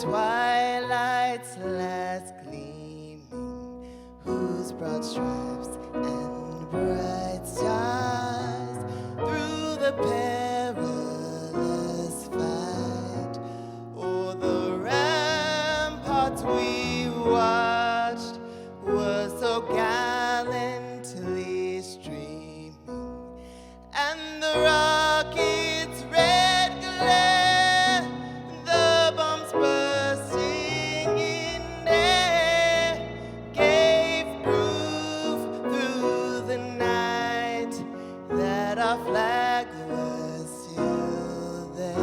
twilight's last gleaming, whose broad stripes and bright stars through the perilous fight o'er the ramparts we watched were so gallantly streaming, and the rockets' red glare, the bombs bursting in air, gave proof through the night that our flag was still there.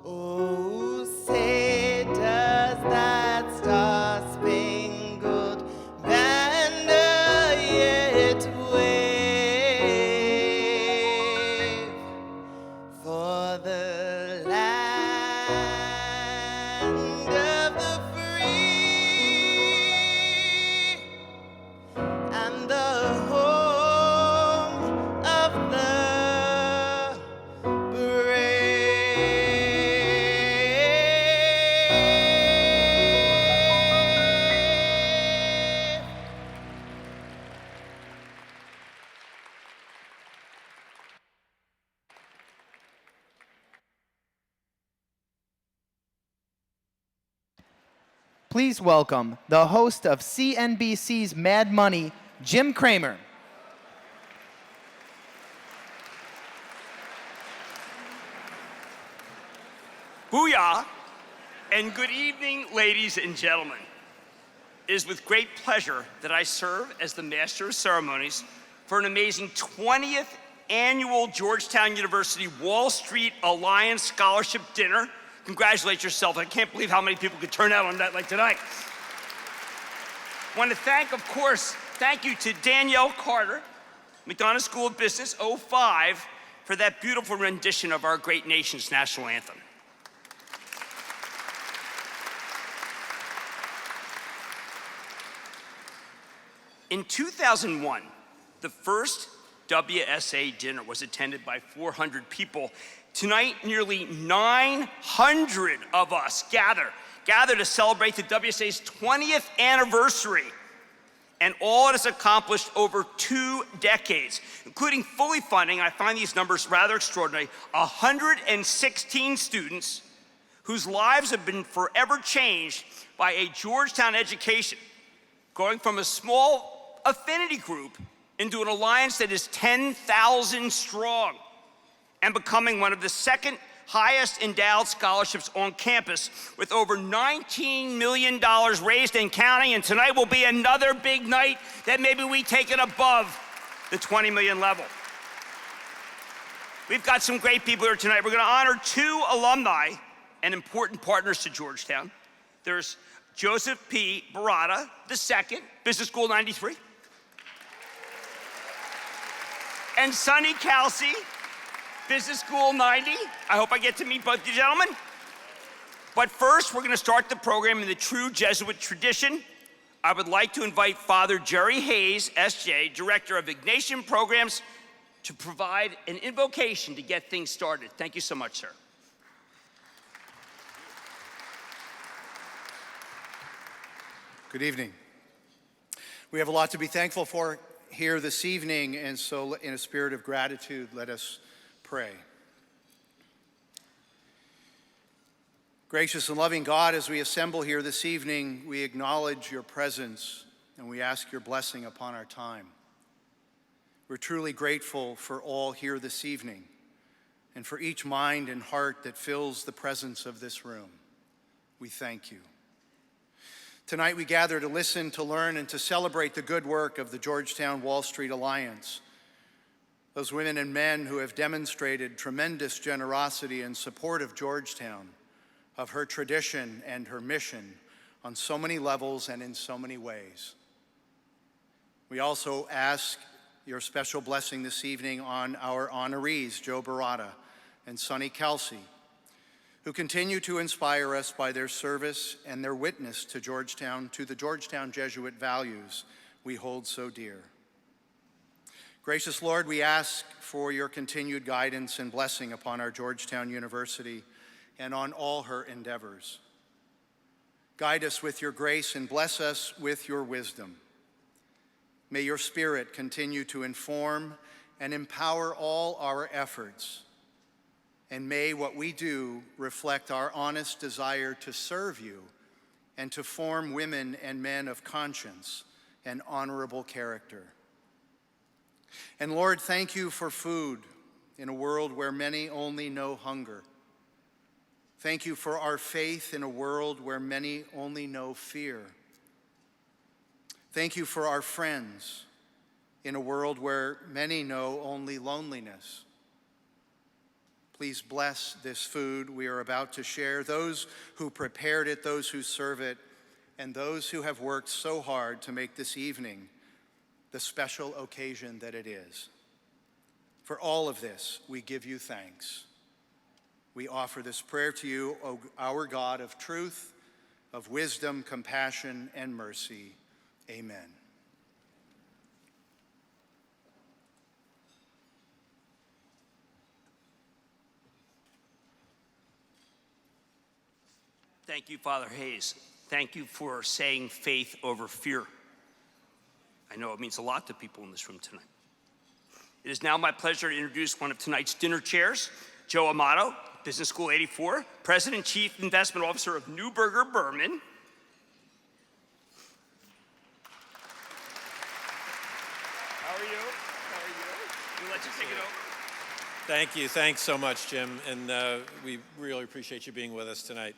Oh, say does that star-spangled banner yet wave for the land of the free and the home of the brave. Please welcome the host of CNBC's Mad Money, Jim Cramer. Booyah, and good evening, ladies and gentlemen. It is with great pleasure that I serve as the Master of Ceremonies for an amazing 20th annual Georgetown University Wall Street Alliance Scholarship Dinner. Congratulate yourself. I can't believe how many people could turn out on that like tonight. I want to thank, of course, thank you to Danielle Carter, McDonough School of Business, 05, for that beautiful rendition of our great nation's national anthem. In 2001, the first WSA dinner was attended by 400 people. Tonight, nearly 900 of us gather to celebrate the WSA's 20th anniversary, and all it has accomplished over 2 decades, including fully funding, I find these numbers rather extraordinary, 116 students whose lives have been forever changed by a Georgetown education, going from a small affinity group into an alliance that is 10,000 strong, and becoming one of the second highest endowed scholarships on campus, with over $19 million raised and counting. And tonight will be another big night that maybe we take it above the 20 million level. We've got some great people here tonight. We're going to honor 2 alumni and important partners to Georgetown. There's Joseph P. Barada II, Business School 93, and Sonny Kelsey, Business School 90. I hope I get to meet both you gentlemen. But first, we're going to start the program in the true Jesuit tradition. I would like to invite Father Jerry Hayes, S.J., Director of Ignatian Programs, to provide an invocation to get things started. Thank you so much, sir. Good evening. We have a lot to be thankful for here this evening, and so in a spirit of gratitude, let us pray. Gracious and loving God, as we assemble here this evening, we acknowledge your presence and we ask your blessing upon our time. We're truly grateful for all here this evening and for each mind and heart that fills the presence of this room. We thank you. Tonight we gather to listen, to learn, and to celebrate the good work of the Georgetown Wall Street Alliance, those women and men who have demonstrated tremendous generosity in support of Georgetown, of her tradition and her mission on so many levels and in so many ways. We also ask your special blessing this evening on our honorees, Joe Barada and Sonny Kelsey, who continue to inspire us by their service and their witness to Georgetown, to the Georgetown Jesuit values we hold so dear. Gracious Lord, we ask for your continued guidance and blessing upon our Georgetown University and on all her endeavors. Guide us with your grace and bless us with your wisdom. May your Spirit continue to inform and empower all our efforts. And may what we do reflect our honest desire to serve you and to form women and men of conscience and honorable character. And Lord, thank you for food in a world where many only know hunger. Thank you for our faith in a world where many only know fear. Thank you for our friends in a world where many know only loneliness. Please bless this food we are about to share, those who prepared it, those who serve it, and those who have worked so hard to make this evening the special occasion that it is. For all of this, we give you thanks. We offer this prayer to you, O our God of truth, of wisdom, compassion, and mercy. Amen. Thank you, Father Hayes. Thank you for saying faith over fear. I know it means a lot to people in this room tonight. It is now my pleasure to introduce one of tonight's dinner chairs, Joe Amato, Business School 84, President Chief Investment Officer of Neuberger Berman. How are you? We'll let you take it over. Thank you. Thanks so much, Jim. And we really appreciate you being with us tonight.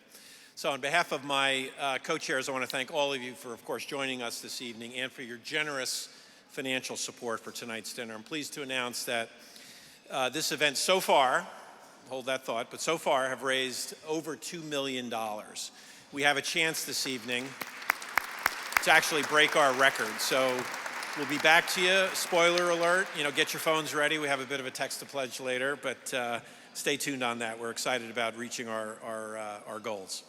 So on behalf of my co-chairs, I want to thank all of you for, of course, joining us this evening and for your generous financial support for tonight's dinner. I'm pleased to announce that this event so far, hold that thought, but so far have raised over $2 million. We have a chance this evening to actually break our record. So we'll be back to you. Spoiler alert, get your phones ready. We have a bit of a text to pledge later, but stay tuned on that. We're excited about reaching our goals.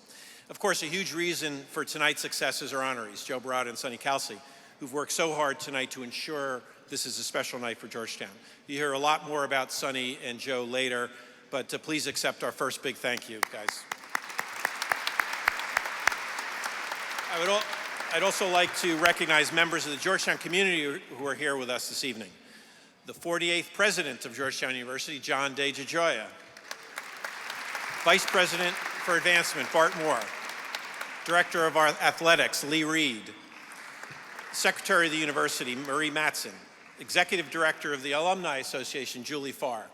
Of course, a huge reason for tonight's success is our honorees, Joe Barata and Sonny Kelsey, who've worked so hard tonight to ensure this is a special night for Georgetown. You hear a lot more about Sonny and Joe later, but please accept our first big thank you, guys. I'd also like to recognize members of the Georgetown community who are here with us this evening. The 48th President of Georgetown University, John DeGioia. Vice President for Advancement, Bart Moore. Director of our Athletics, Lee Reed. Secretary of the University, Marie Matson. Executive Director of the Alumni Association, Julie Farr.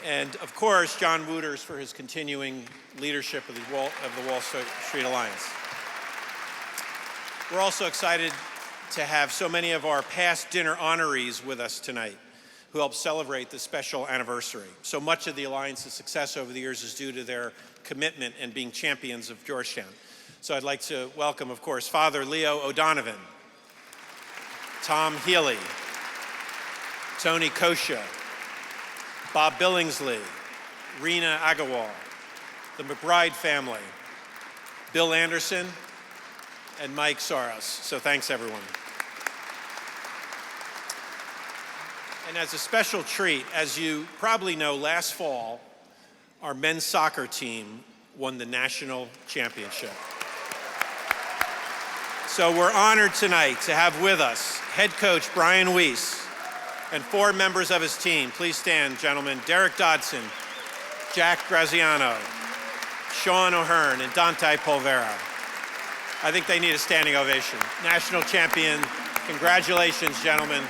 And of course, John Wooters for his continuing leadership of the Wall Street Alliance. We're also excited to have so many of our past dinner honorees with us tonight who helped celebrate this special anniversary. So much of the Alliance's success over the years is due to their commitment and being champions of Georgetown. So I'd like to welcome, of course, Father Leo O'Donovan, Tom Healy, Tony Kosha, Bob Billingsley, Rena Agarwal, the McBride family, Bill Anderson, and Mike Soros. So thanks, everyone. And as a special treat, as you probably know, last fall, our men's soccer team won the national championship. So we're honored tonight to have with us head coach Brian Weiss and 4 members of his team. Please stand, gentlemen. Derek Dodson, Jack Graziano, Sean O'Hearn, and Dante Polvera. I think they need a standing ovation. National champion. Congratulations, gentlemen.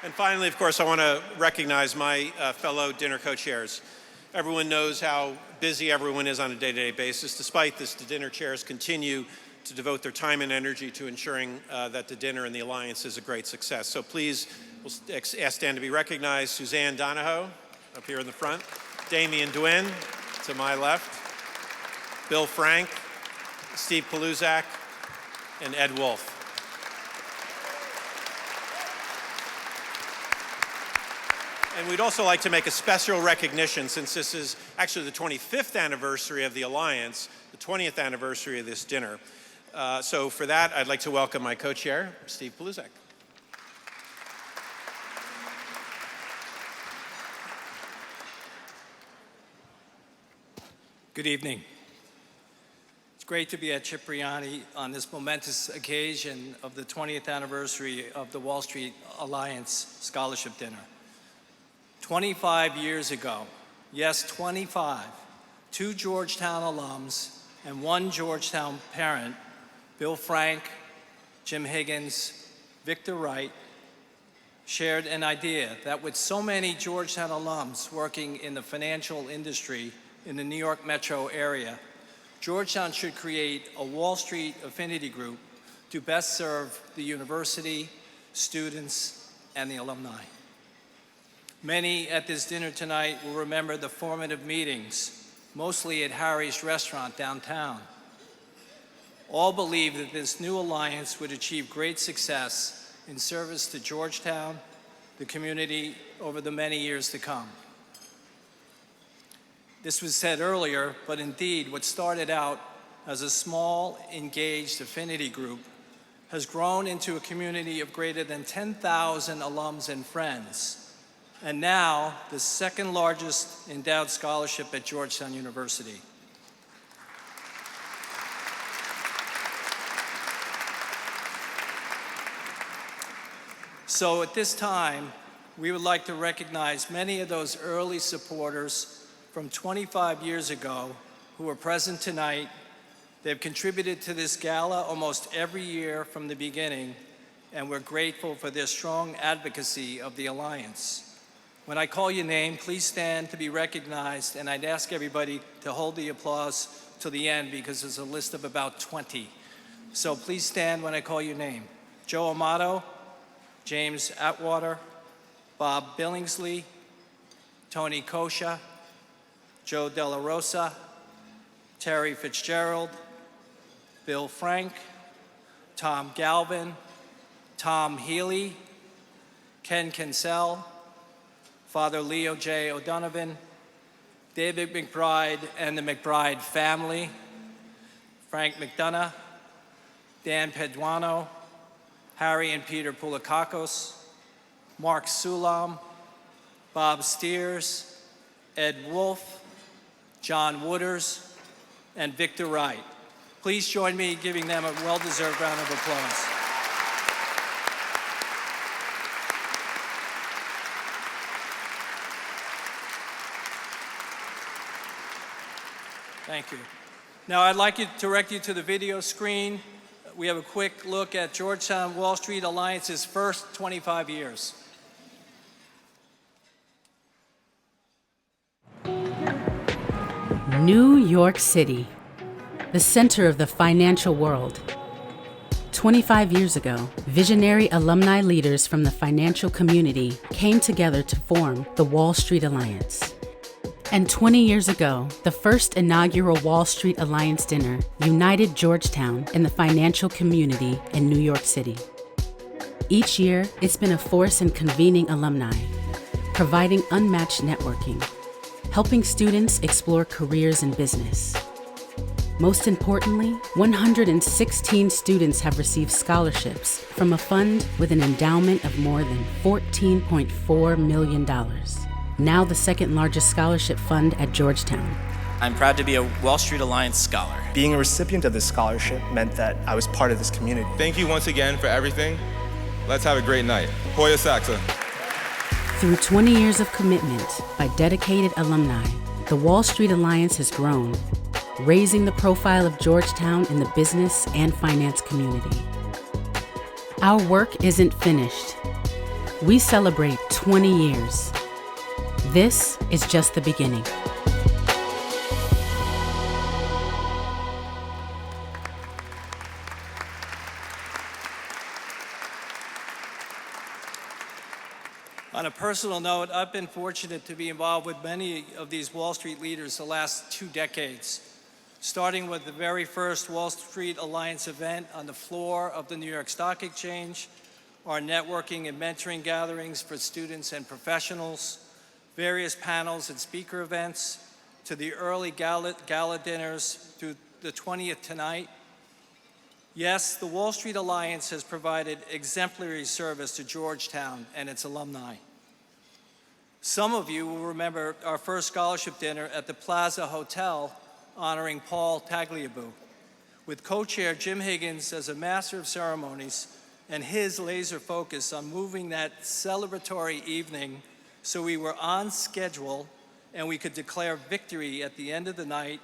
And finally, of course, I want to recognize my fellow dinner co-chairs. Everyone knows how busy everyone is on a day-to-day basis. Despite this, the dinner chairs continue to devote their time and energy to ensuring that the dinner and the Alliance is a great success. So please, we'll ask Dan to be recognized. Suzanne Donahoe, up here in the front. Damian Duin, to my left. Bill Frank, Steve Paluzak, and Ed Wolf. And we'd also like to make a special recognition, since this is actually the 25th anniversary of the Alliance, the 20th anniversary of this dinner. So for that, I'd like to welcome my co-chair, Steve Paluzak. Good evening. It's great to be at Cipriani on this momentous occasion of the 20th anniversary of the Wall Street Alliance Scholarship Dinner. 25 years ago, yes, 25, 2 Georgetown alums and 1 Georgetown parent, Bill Frank, Jim Higgins, Victor Wright, shared an idea that with so many Georgetown alums working in the financial industry in the New York metro area, Georgetown should create a Wall Street affinity group to best serve the university, students, and the alumni. Many at this dinner tonight will remember the formative meetings, mostly at Harry's restaurant downtown. All believe that this new alliance would achieve great success in service to Georgetown, the community, over the many years to come. This was said earlier, but indeed what started out as a small, engaged affinity group has grown into a community of greater than 10,000 alums and friends, and now the second largest endowed scholarship at Georgetown University. So at this time, we would like to recognize many of those early supporters from 25 years ago who are present tonight. They've contributed to this gala almost every year from the beginning, and we're grateful for their strong advocacy of the Alliance. When I call your name, please stand to be recognized, and I'd ask everybody to hold the applause to the end because there's a list of about 20. So please stand when I call your name. Joe Amato, James Atwater, Bob Billingsley, Tony Kosha, Joe Della Rosa, Terry Fitzgerald, Bill Frank, Tom Galvin, Tom Healy, Ken Kinsell, Father Leo J. O'Donovan, David McBride and the McBride family, Frank McDonough, Dan Peduano, Harry and Peter Poulikakos, Mark Sulam, Bob Steers, Ed Wolf, John Wooders, and Victor Wright. Please join me in giving them a well-deserved round of applause. Thank you. Now I'd like to direct you to the video screen. We have a quick look at Georgetown Wall Street Alliance's first 25 years. New York City, the center of the financial world. 25 years ago, visionary alumni leaders from the financial community came together to form the Wall Street Alliance. And 20 years ago, the first inaugural Wall Street Alliance dinner united Georgetown and the financial community in New York City. Each year, it's been a force in convening alumni, providing unmatched networking, helping students explore careers in business. Most importantly, 116 students have received scholarships from a fund with an endowment of more than $14.4 million. Now the second largest scholarship fund at Georgetown. I'm proud to be a Wall Street Alliance scholar. Being a recipient of this scholarship meant that I was part of this community. Thank you once again for everything. Let's have a great night. Hoya Saxa. Through 20 years of commitment by dedicated alumni, the Wall Street Alliance has grown, raising the profile of Georgetown in the business and finance community. Our work isn't finished. We celebrate 20 years. This is just the beginning. On a personal note, I've been fortunate to be involved with many of these Wall Street leaders the last 2 decades, starting with the very first Wall Street Alliance event on the floor of the New York Stock Exchange, our networking and mentoring gatherings for students and professionals, various panels and speaker events, to the early gala dinners through the 20th tonight. Yes, the Wall Street Alliance has provided exemplary service to Georgetown and its alumni. Some of you will remember our first scholarship dinner at the Plaza Hotel honoring Paul Tagliabue, with co-chair Jim Higgins as a master of ceremonies and his laser focus on moving that celebratory evening so we were on schedule and we could declare victory at the end of the night,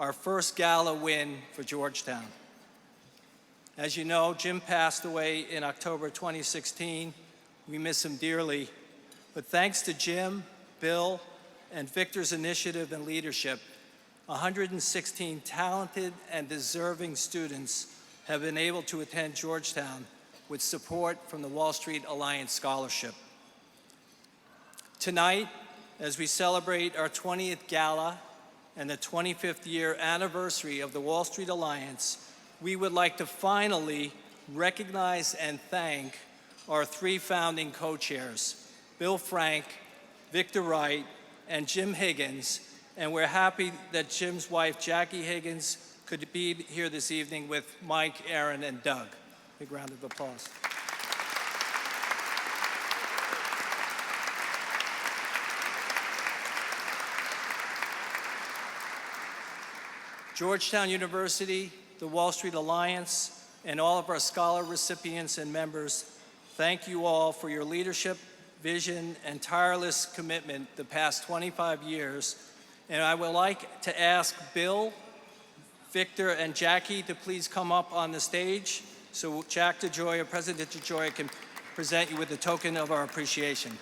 our first gala win for Georgetown. As you know, Jim passed away in October 2016. We miss him dearly. But thanks to Jim, Bill, and Victor's initiative and leadership, 116 talented and deserving students have been able to attend Georgetown with support from the Wall Street Alliance Scholarship. Tonight, as we celebrate our 20th gala and the 25th year anniversary of the Wall Street Alliance, we would like to finally recognize and thank our three founding co-chairs, Bill Frank, Victor Wright, and Jim Higgins, and we're happy that Jim's wife, Jackie Higgins, could be here this evening with Mike, Aaron, and Doug. Big round of applause. Georgetown University, the Wall Street Alliance, and all of our scholar recipients and members, thank you all for your leadership, vision, and tireless commitment the past 25 years. And I would like to ask Bill, Victor, and Jackie to please come up on the stage so Jack DeGioia, President DeGioia, can present you with a token of our appreciation.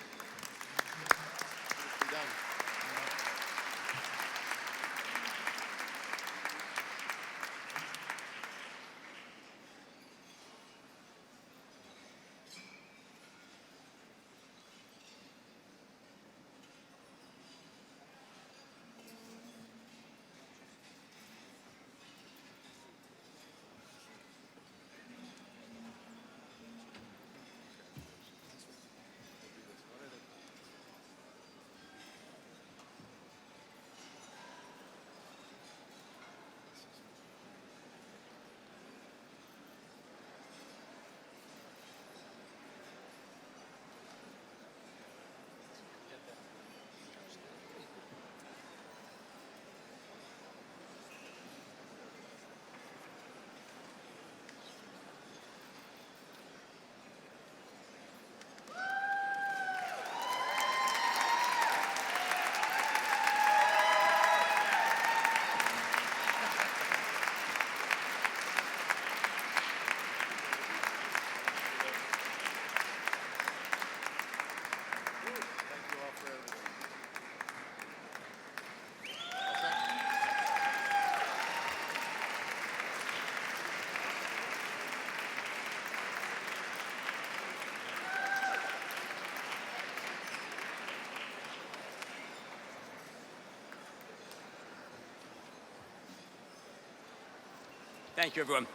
Thank you, everyone.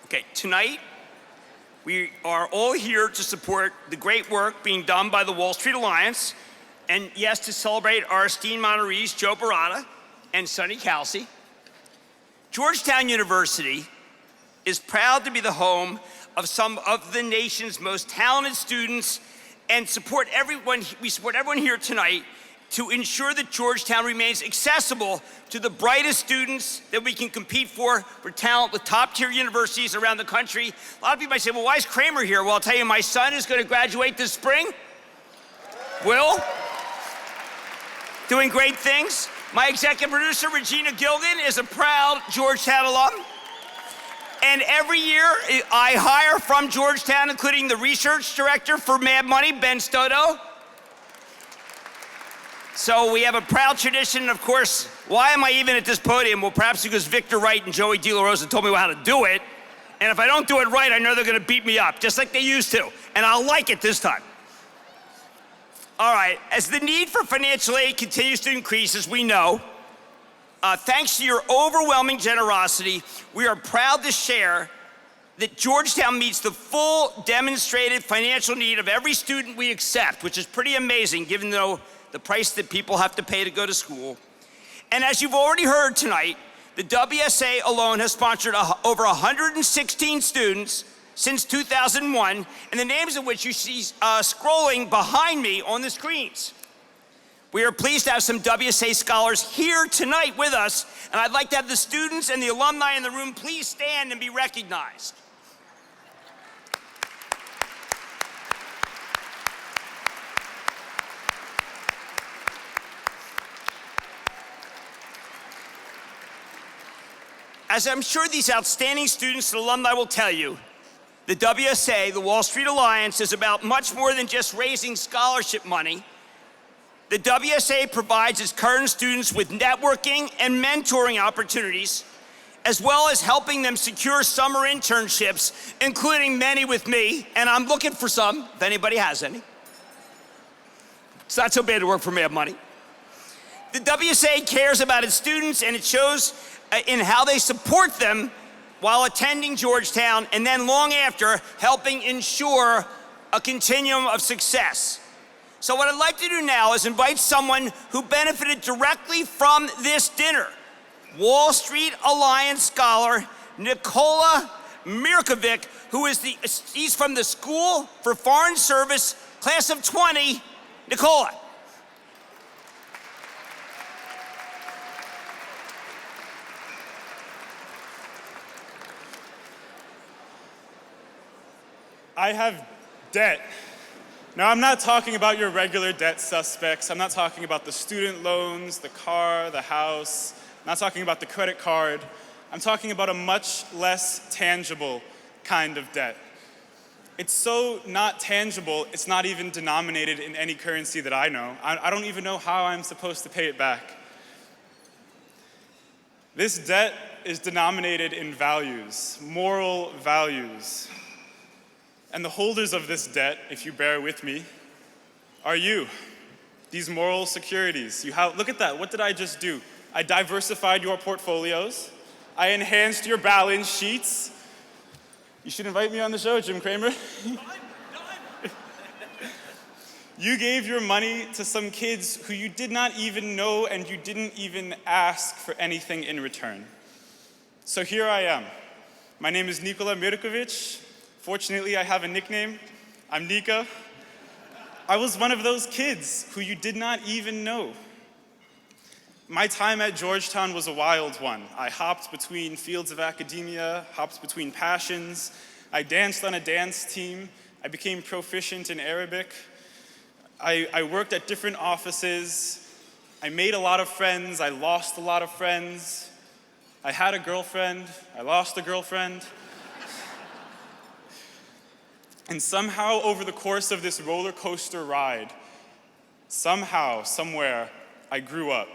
Okay, tonight, we are all here to support the great work being done by the Wall Street Alliance, and yes, to celebrate our esteemed honorees, Joe Barata and Sonny Kalsi. Georgetown University is proud to be the home of some of the nation's most talented students and we support everyone here tonight to ensure that Georgetown remains accessible to the brightest students that we can compete for talent with top-tier universities around the country. A lot of people might say, well, why is Kramer here? Well, I'll tell you, my son is going to graduate this spring. Will, doing great things. My executive producer, Regina Gilgan, is a proud Georgetown alum. And every year, I hire from Georgetown, including the research director for Mad Money, Ben Stoto. So we have a proud tradition, of course. Why am I even at this podium? Well, perhaps because Victor Wright and Joey De La Rosa told me how to do it. And if I don't do it right, I know they're gonna beat me up, just like they used to. And I'll like it this time. All right, as the need for financial aid continues to increase, as we know, thanks to your overwhelming generosity, we are proud to share that Georgetown meets the full demonstrated financial need of every student we accept, which is pretty amazing given though the price that people have to pay to go to school. And as you've already heard tonight, the WSA alone has sponsored over 116 students since 2001, and the names of which you see scrolling behind me on the screens. We are pleased to have some WSA scholars here tonight with us, and I'd like to have the students and the alumni in the room please stand and be recognized. As I'm sure these outstanding students and alumni will tell you, the WSA, the Wall Street Alliance, is about much more than just raising scholarship money. The WSA provides its current students with networking and mentoring opportunities, as well as helping them secure summer internships, including many with me, and I'm looking for some, if anybody has any. It's not so bad to work for Mad Money. The WSA cares about its students, and it shows in how they support them while attending Georgetown, and then long after, helping ensure a continuum of success. So what I'd like to do now is invite someone who benefited directly from this dinner, Wall Street Alliance scholar Nikola Mirkovic, he's from the School for Foreign Service, class of 20. Nikola. I have debt. Now, I'm not talking about your regular debt suspects. I'm not talking about the student loans, the car, the house. I'm not talking about the credit card. I'm talking about a much less tangible kind of debt. It's so not tangible, it's not even denominated in any currency that I know. I don't even know how I'm supposed to pay it back. This debt is denominated in values, moral values. And the holders of this debt, if you bear with me, are you. These moral securities. Look at that, what did I just do? I diversified your portfolios. I enhanced your balance sheets. You should invite me on the show, Jim Cramer. You gave your money to some kids who you did not even know and you didn't even ask for anything in return. So here I am. My name is Nikola Mirkovic. Fortunately, I have a nickname. I'm Nika. I was one of those kids who you did not even know. My time at Georgetown was a wild one. I hopped between fields of academia, hopped between passions. I danced on a dance team. I became proficient in Arabic. I worked at different offices. I made a lot of friends. I lost a lot of friends. I had a girlfriend. I lost a girlfriend. And somehow, over the course of this roller coaster ride, somehow, somewhere, I grew up.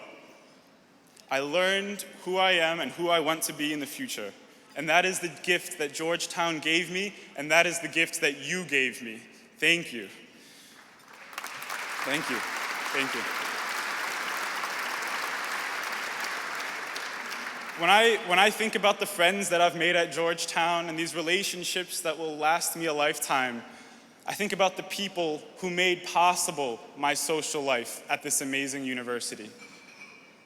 I learned who I am and who I want to be in the future. And that is the gift that Georgetown gave me, and that is the gift that you gave me. Thank you. Thank you. Thank you. When I think about the friends that I've made at Georgetown and these relationships that will last me a lifetime, I think about the people who made possible my social life at this amazing university.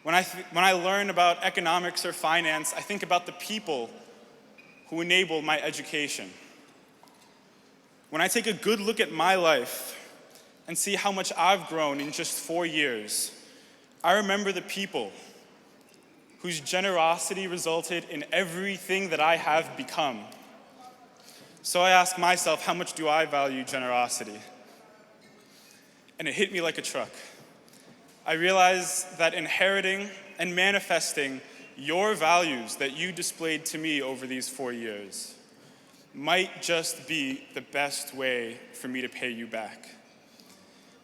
When I learn about economics or finance, I think about the people who enable my education. When I take a good look at my life and see how much I've grown in just 4 years, I remember the people whose generosity resulted in everything that I have become. So I ask myself, how much do I value generosity? And it hit me like a truck. I realized that inheriting and manifesting your values that you displayed to me over these 4 years might just be the best way for me to pay you back.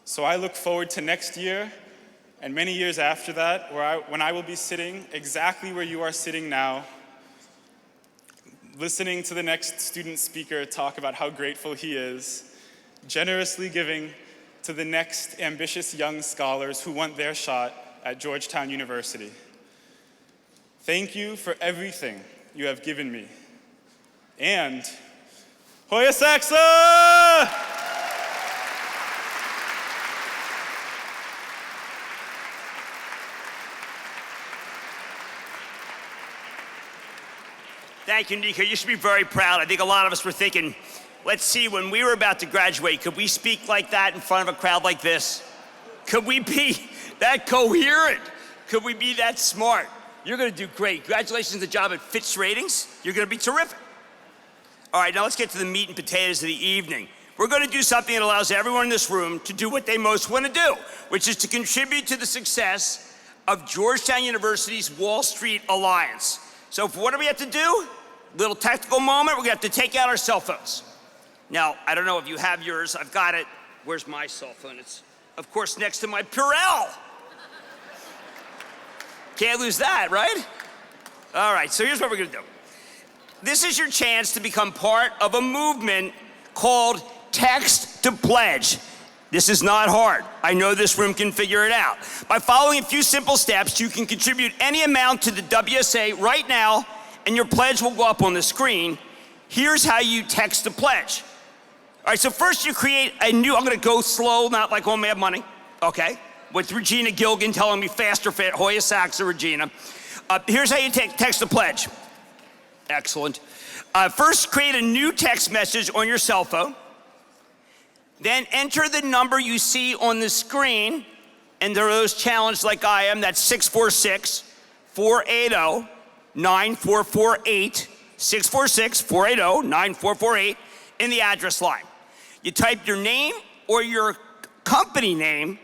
So I look forward to next year and many years after that, when I will be sitting exactly where you are sitting now, listening to the next student speaker talk about how grateful he is, generously giving to the next ambitious young scholars who want their shot at Georgetown University. Thank you for everything you have given me. and Hoya Saxa! Thank you, Nico. You should be very proud. I think a lot of us were thinking, let's see, when we were about to graduate, could we speak like that in front of a crowd like this? Could we be that coherent? Could we be that smart? You're going to do great. Congratulations on the job at Fitch Ratings. You're going to be terrific. All right, now let's get to the meat and potatoes of the evening. We're going to do something that allows everyone in this room to do what they most want to do, which is to contribute to the success of Georgetown University's Wall Street Alliance. So what do we have to do? Little technical moment, we're gonna have to take out our cell phones. Now, I don't know if you have yours, I've got it. Where's my cell phone? It's, of course, next to my Purell. Can't lose that, right? All right, so here's what we're gonna do. This is your chance to become part of a movement called Text to Pledge. This is not hard. I know this room can figure it out. By following a few simple steps, you can contribute any amount to the WSA right now, and your pledge will go up on the screen. Here's how you text the pledge. All right, so first you create a new, I'm gonna go slow, not like on Mad Money, okay? With Regina Gilgan telling me faster, Hoya Saxa, Regina. Here's how you text the pledge. Excellent. First, create a new text message on your cell phone. Then enter the number you see on the screen, and there are those challenged like I am, that's 646-480-9448, 646-480-9448 in the address line. You type your name or your company name,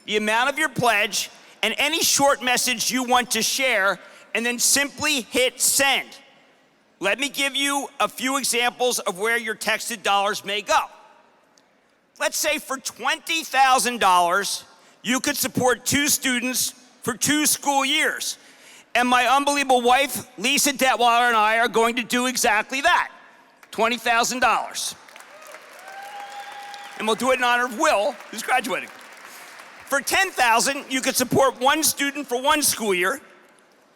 the amount of your pledge, and any short message you want to share, and then simply hit send. Let me give you a few examples of where your texted dollars may go. Let's say for $20,000, you could support 2 students for 2 school years. And my unbelievable wife, Lisa Detweiler, and I are going to do exactly that, $20,000. And we'll do it in honor of Will, who's graduating. For $10,000, you could support 1 student for 1 school year.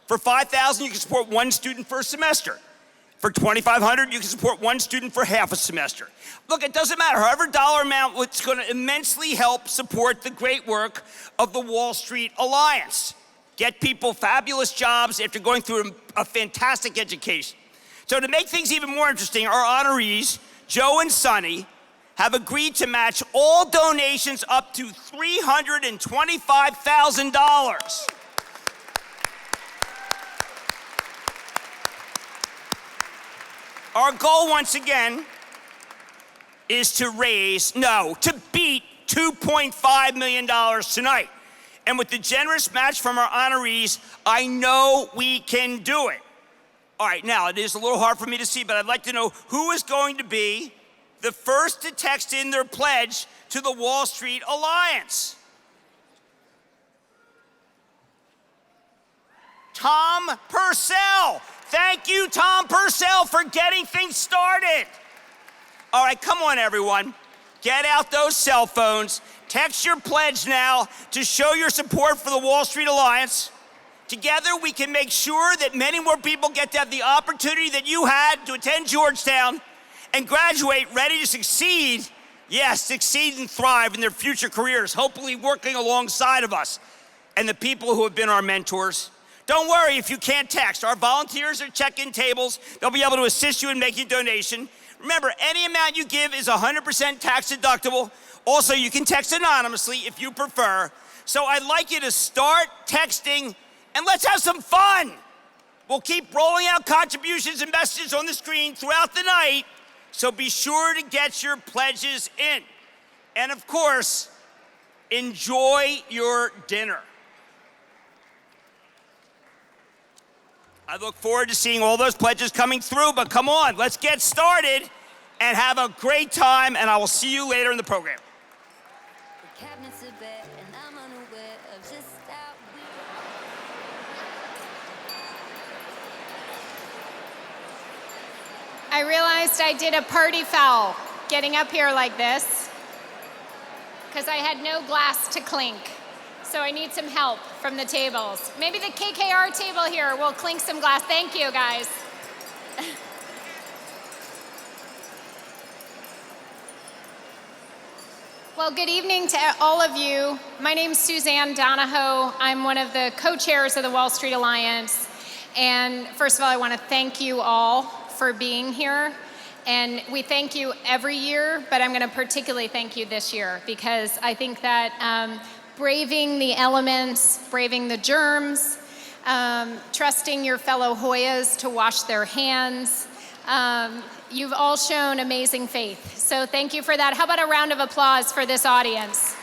For $5,000, you can support 1 student for a semester. For $2,500, you can support 1 student for half a semester. Look, it doesn't matter. However dollar amount, it's going to immensely help support the great work of the Wall Street Alliance. Get people fabulous jobs after going through a fantastic education. So to make things even more interesting, our honorees, Joe and Sonny, have agreed to match all donations up to $325,000. Our goal, once again, is to beat $2.5 million tonight. And with the generous match from our honorees, I know we can do it. All right, now, it is a little hard for me to see, but I'd like to know who is going to be the first to text in their pledge to the Wall Street Alliance. Tom Purcell. Thank you, Tom Purcell, for getting things started. All right, come on, everyone. Get out those cell phones. Text your pledge now to show your support for the Wall Street Alliance. Together, we can make sure that many more people get to have the opportunity that you had to attend Georgetown and graduate ready to succeed. Yes, succeed and thrive in their future careers, hopefully working alongside of us and the people who have been our mentors. Don't worry if you can't text. Our volunteers are check-in tables. They'll be able to assist you in making a donation. Remember, any amount you give is 100% tax deductible. Also, you can text anonymously if you prefer. So I'd like you to start texting, and let's have some fun. We'll keep rolling out contributions and messages on the screen throughout the night, so be sure to get your pledges in. And of course, enjoy your dinner. I look forward to seeing all those pledges coming through, but come on, let's get started and have a great time, and I will see you later in the program. I realized I did a party foul getting up here like this because I had no glass to clink. So I need some help from the tables. Maybe the KKR table here will clink some glass. Thank you, guys. Well, good evening to all of you. My name's Suzanne Donahoe. I'm one of the co-chairs of the Wall Street Alliance. And first of all, I want to thank you all for being here. And we thank you every year, but I'm going to particularly thank you this year because I think that braving the elements, braving the germs, trusting your fellow Hoyas to wash their hands, you've all shown amazing faith. So thank you for that. How about a round of applause for this audience?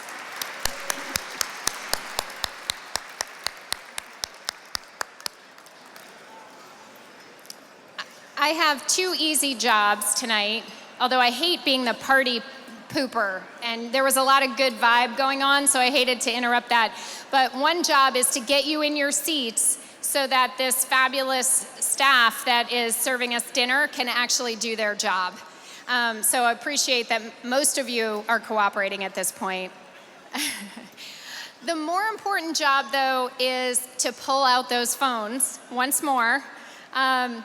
I have two easy jobs tonight, although I hate being the party pooper. And there was a lot of good vibe going on, so I hated to interrupt that. But one job is to get you in your seats so that this fabulous staff that is serving us dinner can actually do their job. So I appreciate that most of you are cooperating at this point. The more important job, though, is to pull out those phones once more. I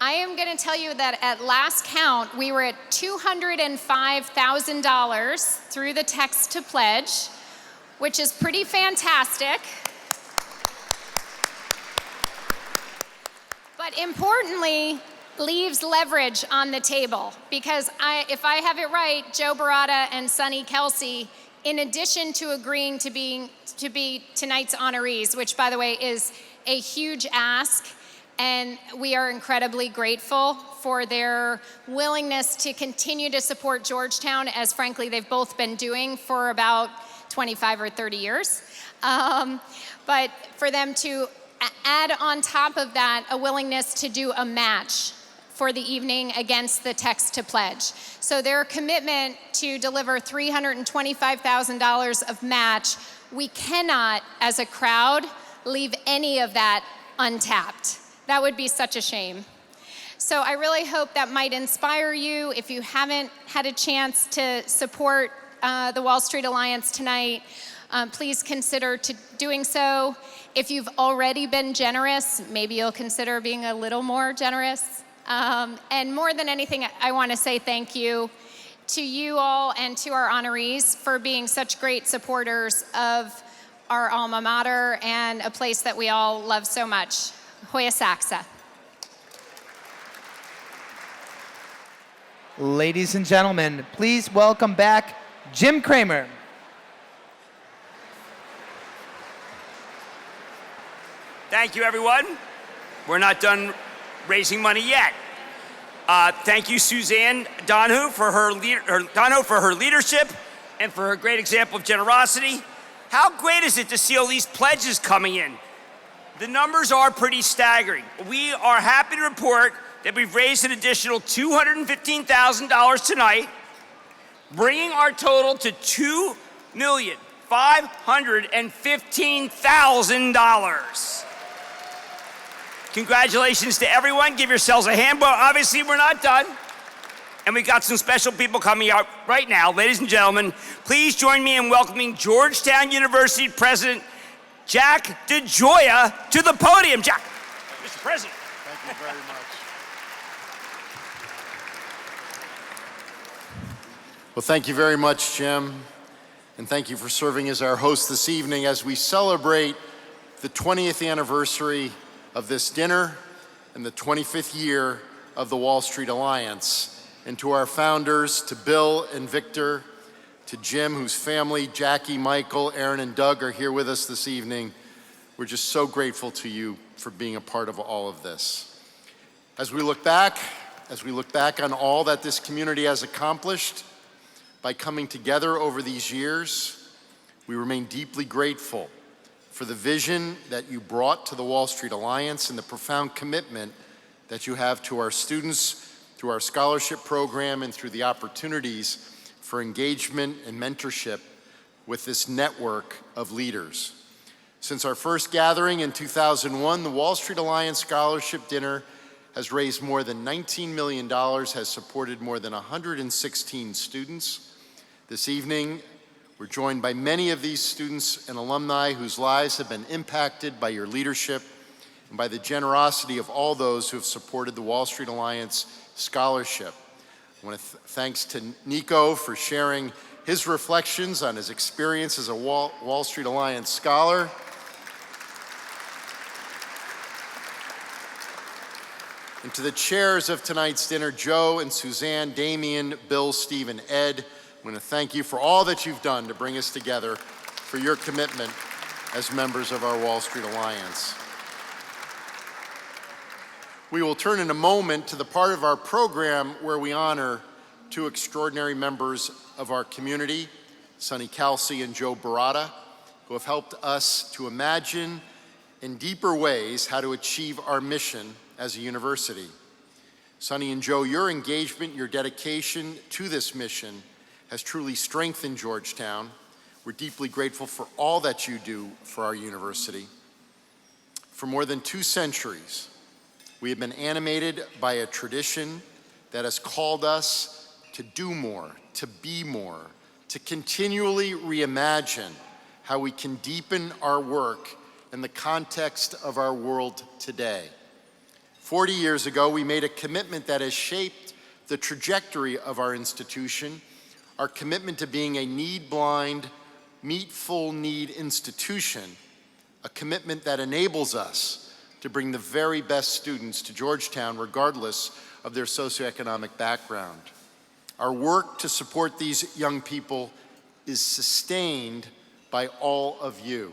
am going to tell you that at last count, we were at $205,000 through the text to pledge, which is pretty fantastic. But importantly, leaves leverage on the table because if I have it right, Joe Barata and Sonny Kelsey, in addition to agreeing to be tonight's honorees, which by the way is a huge ask, and we are incredibly grateful for their willingness to continue to support Georgetown, as frankly they've both been doing for about 25 or 30 years. But for them to add on top of that a willingness to do a match for the evening against the text to pledge. So their commitment to deliver $325,000 of match, we cannot, as a crowd, leave any of that untapped. That would be such a shame. So I really hope that might inspire you. If you haven't had a chance to support the Wall Street Alliance tonight, please consider doing so. If you've already been generous, maybe you'll consider being a little more generous. And more than anything, I want to say thank you to you all and to our honorees for being such great supporters of our alma mater and a place that we all love so much. Hoya Saxa. Ladies and gentlemen, please welcome back Jim Cramer. Thank you, everyone. We're not done raising money yet. Thank you, Suzanne Donahoe, for her leadership and for her great example of generosity. How great is it to see all these pledges coming in? The numbers are pretty staggering. We are happy to report that we've raised an additional $215,000 tonight, bringing our total to $2,515,000. Congratulations to everyone. Give yourselves a hand. But obviously, we're not done. And we got some special people coming out right now. Ladies and gentlemen, please join me in welcoming Georgetown University President Jack DeGioia to the podium. Jack, Mr. President. Thank you very much. Well, thank you very much, Jim. And thank you for serving as our host this evening as we celebrate the 20th anniversary of this dinner and the 25th year of the Wall Street Alliance. And to our founders, to Bill and Victor, to Jim, whose family, Jackie, Michael, Aaron, and Doug are here with us this evening. We're just so grateful to you for being a part of all of this. As we look back on all that this community has accomplished by coming together over these years, we remain deeply grateful for the vision that you brought to the Wall Street Alliance and the profound commitment that you have to our students through our scholarship program and through the opportunities for engagement and mentorship with this network of leaders. Since our first gathering in 2001, the Wall Street Alliance Scholarship Dinner has raised more than $19 million, has supported more than 116 students. This evening, we're joined by many of these students and alumni whose lives have been impacted by your leadership and by the generosity of all those who have supported the Wall Street Alliance Scholarship. I want to thanks to Nico for sharing his reflections on his experience as a Wall Street Alliance scholar, and to the chairs of tonight's dinner, Joe and Suzanne, Damien, Bill, Steve, and Ed, I want to thank you for all that you've done to bring us together, for your commitment as members of our Wall Street Alliance. We will turn in a moment to the part of our program where we honor two extraordinary members of our community, Sonny Kelsey and Joe Barata, who have helped us to imagine in deeper ways how to achieve our mission as a university. Sonny and Joe, your engagement, your dedication to this mission has truly strengthened Georgetown. We're deeply grateful for all that you do for our university. For more than 2 centuries, we have been animated by a tradition that has called us to do more, to be more, to continually reimagine how we can deepen our work in the context of our world today. 40 years ago, we made a commitment that has shaped the trajectory of our institution, our commitment to being a need-blind, meet-full need institution, a commitment that enables us to bring the very best students to Georgetown regardless of their socioeconomic background. Our work to support these young people is sustained by all of you.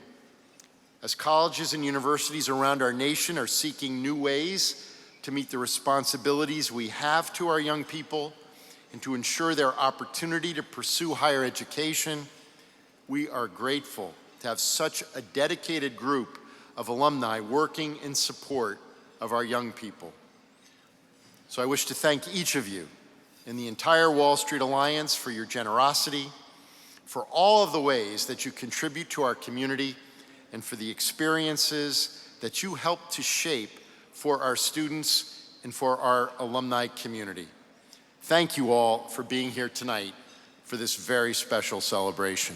As colleges and universities around our nation are seeking new ways to meet the responsibilities we have to our young people and to ensure their opportunity to pursue higher education, we are grateful to have such a dedicated group of alumni working in support of our young people. So I wish to thank each of you and the entire Wall Street Alliance for your generosity, for all of the ways that you contribute to our community, and for the experiences that you help to shape for our students and for our alumni community. Thank you all for being here tonight for this very special celebration.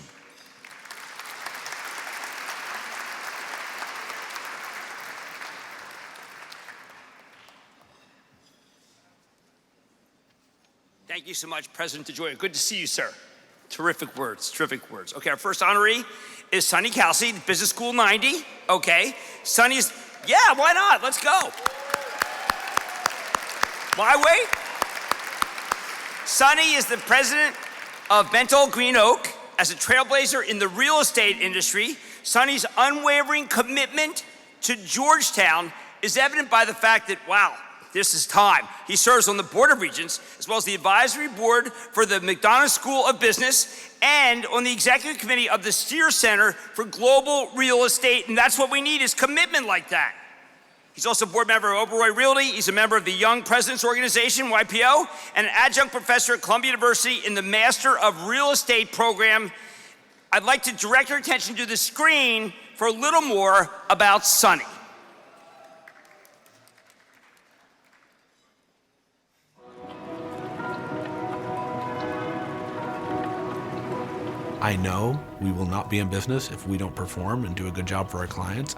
Thank you so much, President DeJoy. Good to see you, sir. Terrific words, terrific words. Okay, our first honoree is Sonny Kelsey, Business School 90. Okay, Sonny's, yeah, why not? Let's go. Why wait? Sonny is the president of Bentall Green Oak. As a trailblazer in the real estate industry, Sonny's unwavering commitment to Georgetown is evident by the fact that, wow, this is time. He serves on the Board of Regents, as well as the advisory board for the McDonough School of Business, and on the executive committee of the Steer Center for Global Real Estate, and that's what we need, is commitment like that. He's also a board member of Oberoi Realty. He's a member of the Young Presidents Organization, YPO, and an adjunct professor at Columbia University in the Master of Real Estate program. I'd like to direct your attention to the screen for a little more about Sonny. I know we will not be in business if we don't perform and do a good job for our clients.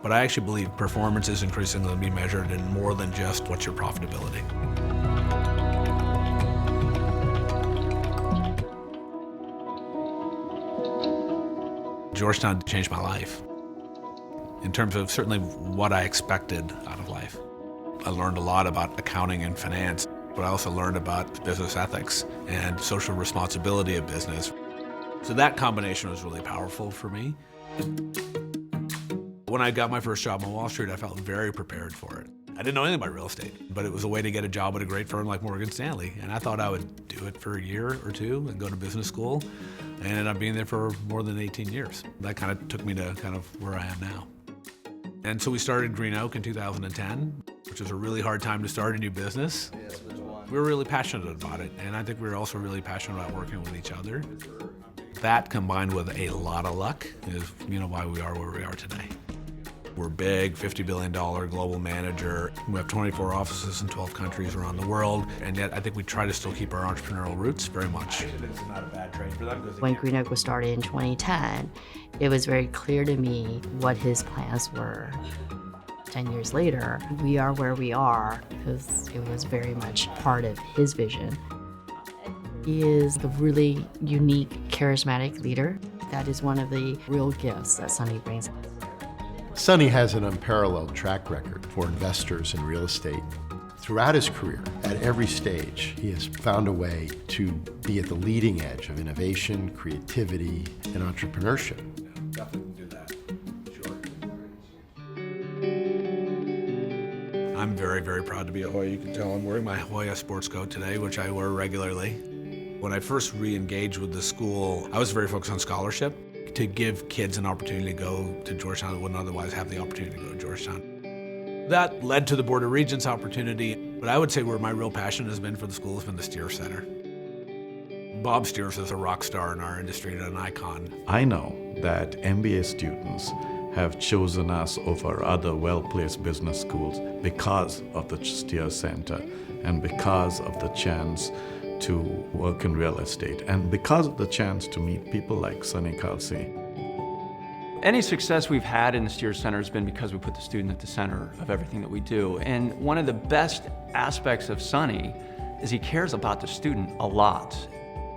But I actually believe performance is increasingly being measured in more than just what's your profitability. Georgetown changed my life in terms of certainly what I expected out of life. I learned a lot about accounting and finance, but I also learned about business ethics and social responsibility of business. So that combination was really powerful for me. When I got my first job on Wall Street, I felt very prepared for it. I didn't know anything about real estate, but it was a way to get a job at a great firm like Morgan Stanley. And I thought I would do it for a year or two and go to business school. I ended up being there for more than 18 years. That kind of took me to kind of where I am now. And so we started Green Oak in 2010, which was a really hard time to start a new business. We were really passionate about it, and I think we were also really passionate about working with each other. That combined with a lot of luck is, why we are where we are today. We're big, $50 billion global manager. We have 24 offices in 12 countries around the world, and yet I think we try to still keep our entrepreneurial roots very much. It's not a bad trade for them. When Green Oak was started in 2010, it was very clear to me what his plans were. 10 years later, we are where we are because it was very much part of his vision. He is a really unique, charismatic leader. That is one of the real gifts that Sonny brings. Sonny has an unparalleled track record for investors in real estate. Throughout his career, at every stage, he has found a way to be at the leading edge of innovation, creativity, and entrepreneurship. Definitely do that. Sure. I'm very, very proud to be a Hoya. You can tell I'm wearing my Hoya sports coat today, which I wear regularly. When I first re-engaged with the school, I was very focused on scholarship to give kids an opportunity to go to Georgetown that wouldn't otherwise have the opportunity to go to Georgetown. That led to the Board of Regents opportunity, but I would say where my real passion has been for the school has been the Steers Center. Bob Steers is a rock star in our industry and an icon. I know that MBA students have chosen us over other well-placed business schools because of the Steers Center and because of the chance to work in real estate and because of the chance to meet people like Sonny Kelsey. Any success we've had in the Steers Center has been because we put the student at the center of everything that we do. And one of the best aspects of Sonny is he cares about the student a lot.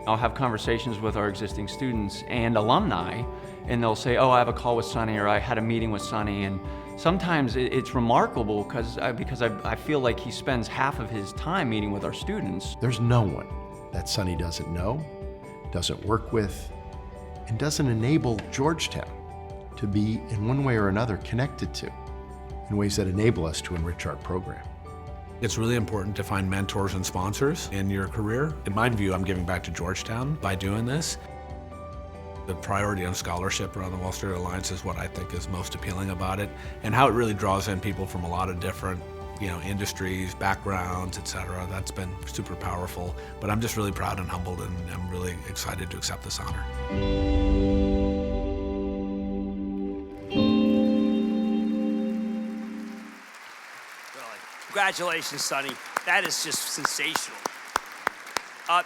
I'll have conversations with our existing students and alumni, and they'll say, oh, I have a call with Sonny, or I had a meeting with Sonny. And sometimes it's remarkable because I feel like he spends half of his time meeting with our students. There's no one that Sonny doesn't know, doesn't work with, and doesn't enable Georgetown to be, in one way or another, connected to in ways that enable us to enrich our program. It's really important to find mentors and sponsors in your career. In my view, I'm giving back to Georgetown by doing this. The priority on scholarship around the Wall Street Alliance is what I think is most appealing about it, and how it really draws in people from a lot of different industries, backgrounds, etc. That's been super powerful. But I'm just really proud and humbled, and I'm really excited to accept this honor. Congratulations, Sonny. That is just sensational.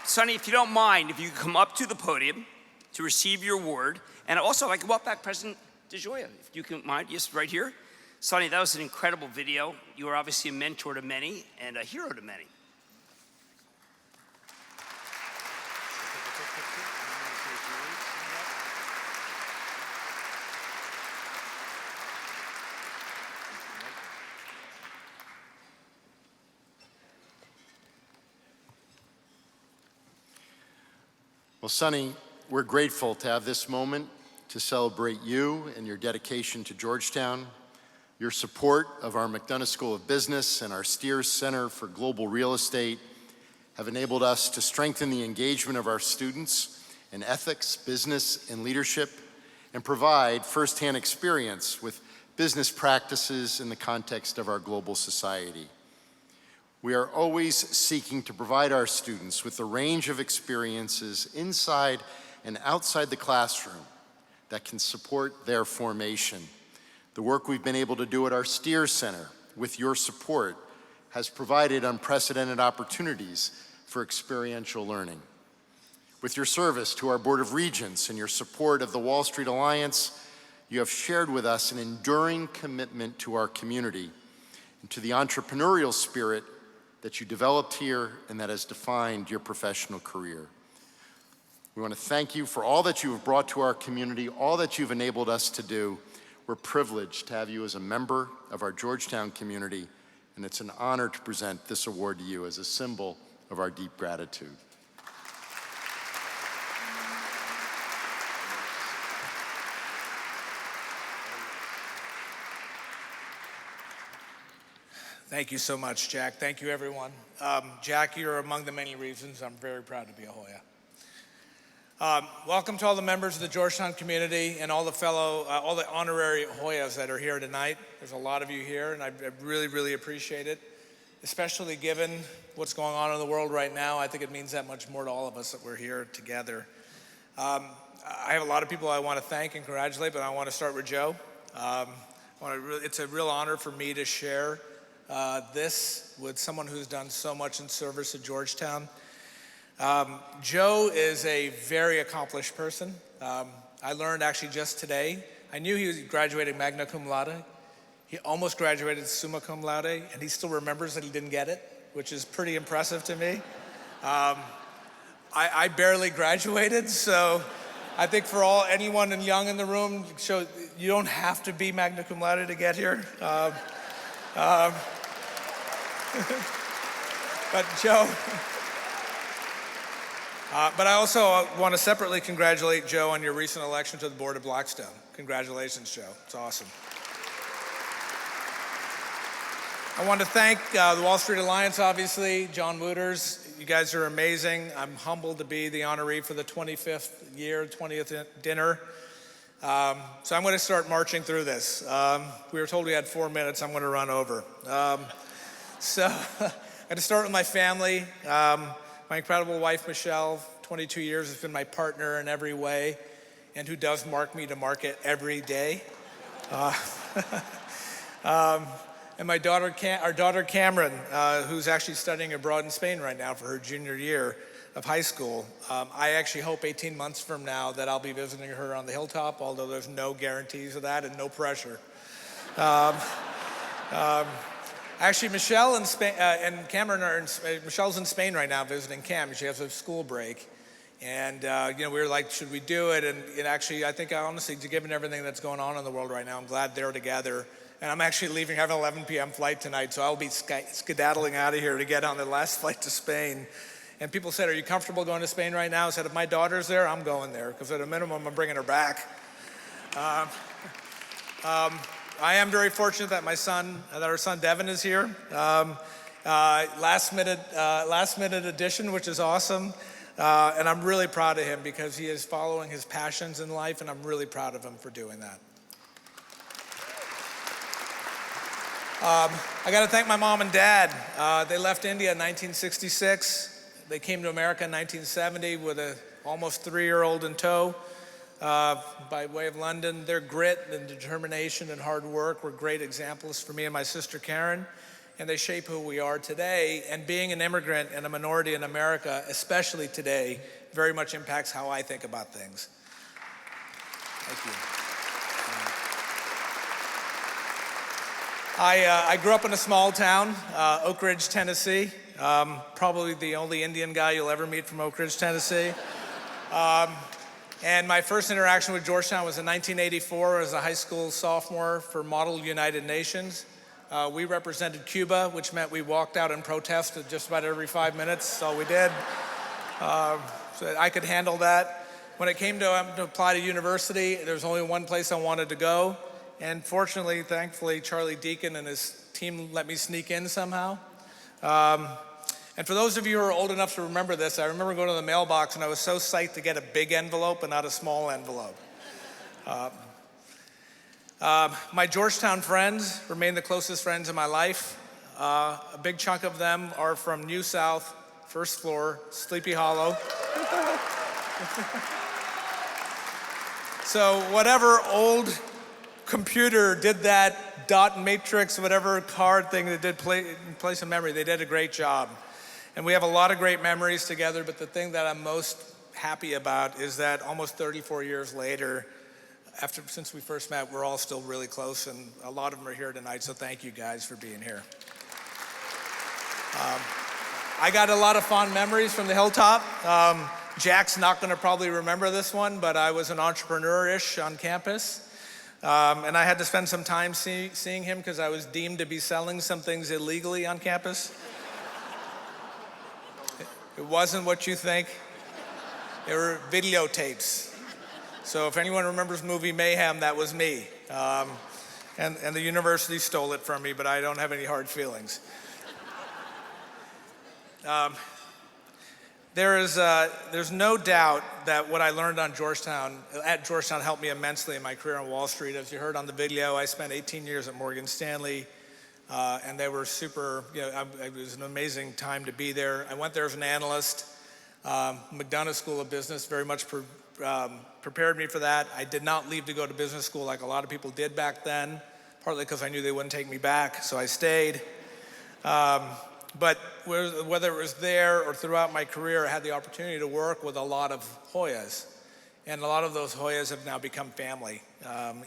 Sonny, if you don't mind, if you could come up to the podium to receive your award. And also, I can walk back President DeGioia, if you can mind, just right here. Sonny, that was an incredible video. You are obviously a mentor to many and a hero to many. Well, Sonny, we're grateful to have this moment to celebrate you and your dedication to Georgetown, your support of our McDonough School of Business and our Steers Center for Global Real Estate have enabled us to strengthen the engagement of our students in ethics, business, and leadership, and provide firsthand experience with business practices in the context of our global society. We are always seeking to provide our students with a range of experiences inside and outside the classroom that can support their formation. The work we've been able to do at our Steers Center, with your support, has provided unprecedented opportunities for experiential learning. With your service to our Board of Regents and your support of the Wall Street Alliance, you have shared with us an enduring commitment to our community and to the entrepreneurial spirit that you developed here and that has defined your professional career. We want to thank you for all that you have brought to our community, all that you've enabled us to do. We're privileged to have you as a member of our Georgetown community, and it's an honor to present this award to you as a symbol of our deep gratitude. Thank you so much, Jack. Thank you, everyone. Jack, you're among the many reasons I'm very proud to be a Hoya. Welcome to all the members of the Georgetown community and all the honorary Hoyas that are here tonight. There's a lot of you here, and I really, really appreciate it, especially given what's going on in the world right now. I think it means that much more to all of us that we're here together. I have a lot of people I want to thank and congratulate, but I want to start with Joe. It's a real honor for me to share this with someone who's done so much in service at Georgetown. Joe is a very accomplished person. I learned actually just today, I knew he graduated magna cum laude. He almost graduated summa cum laude, and he still remembers that he didn't get it, which is pretty impressive to me. I barely graduated, so I think for anyone young in the room, you don't have to be magna cum laude to get here. But Joe, but I also want to separately congratulate Joe on your recent election to the board of Blackstone. Congratulations, Joe. It's awesome. I want to thank the Wall Street Alliance, obviously, John Wooters. You guys are amazing. I'm humbled to be the honoree for the 25th year, 20th dinner. So I'm going to start marching through this. We were told we had 4 minutes. I'm going to run over. So I'm going to start with my family. My incredible wife, Michelle, 22 years, has been my partner in every way, and who does mark me to market every day. And our daughter Cameron, who's actually studying abroad in Spain right now for her junior year of high school. I actually hope 18 months from now that I'll be visiting her on the hilltop, although there's no guarantees of that and no pressure. Actually, Michelle and Cameron are Michelle's in Spain right now visiting Cam. She has a school break. And, we were like, should we do it? And actually, I think honestly, given everything that's going on in the world right now, I'm glad they're together. And I'm actually leaving, I have an 11 p.m. flight tonight, so I'll be skedaddling out of here to get on the last flight to Spain. And people said, are you comfortable going to Spain right now? I said, if my daughter's there, I'm going there, because at a minimum, I'm bringing her back. I am very fortunate that our son Devin is here. Last minute addition, which is awesome. And I'm really proud of him because he is following his passions in life, and I'm really proud of him for doing that. I got to thank my mom and dad. They left India in 1966. They came to America in 1970 with an almost 3-year-old in tow by way of London. Their grit and determination and hard work were great examples for me and my sister Karen, and they shape who we are today. And being an immigrant and a minority in America, especially today, very much impacts how I think about things. Thank you. I grew up in a small town, Oak Ridge, Tennessee. Probably the only Indian guy you'll ever meet from Oak Ridge, Tennessee. And my first interaction with Georgetown was in 1984 as a high school sophomore for Model United Nations. We represented Cuba, which meant we walked out and protested just about every 5 minutes. That's all we did. So I could handle that. When it came to apply to university, there was only one place I wanted to go. And fortunately, thankfully, Charlie Deacon and his team let me sneak in somehow. And for those of you who are old enough to remember this, I remember going to the mailbox and I was so psyched to get a big envelope and not a small envelope. My Georgetown friends remain the closest friends in my life. A big chunk of them are from New South, first floor, Sleepy Hollow. So whatever old computer did that dot matrix, whatever card thing that did place in memory, they did a great job. And we have a lot of great memories together, but the thing that I'm most happy about is that almost 34 years later, since we first met, we're all still really close, and a lot of them are here tonight, so thank you guys for being here. I got a lot of fond memories from the hilltop. Jack's not gonna probably remember this one, but I was an entrepreneur-ish on campus. And I had to spend some time seeing him because I was deemed to be selling some things illegally on campus. It wasn't what you think. They were videotapes. So if anyone remembers the movie Mayhem, that was me. And the university stole it from me, but I don't have any hard feelings. There's no doubt that what I learned at Georgetown helped me immensely in my career on Wall Street. As you heard on the video, I spent 18 years at Morgan Stanley, and they were super, it was an amazing time to be there. I went there as an analyst. McDonough School of Business very much prepared me for that. I did not leave to go to business school like a lot of people did back then, partly because I knew they wouldn't take me back, so I stayed. But whether it was there or throughout my career, I had the opportunity to work with a lot of Hoyas. And a lot of those Hoyas have now become family.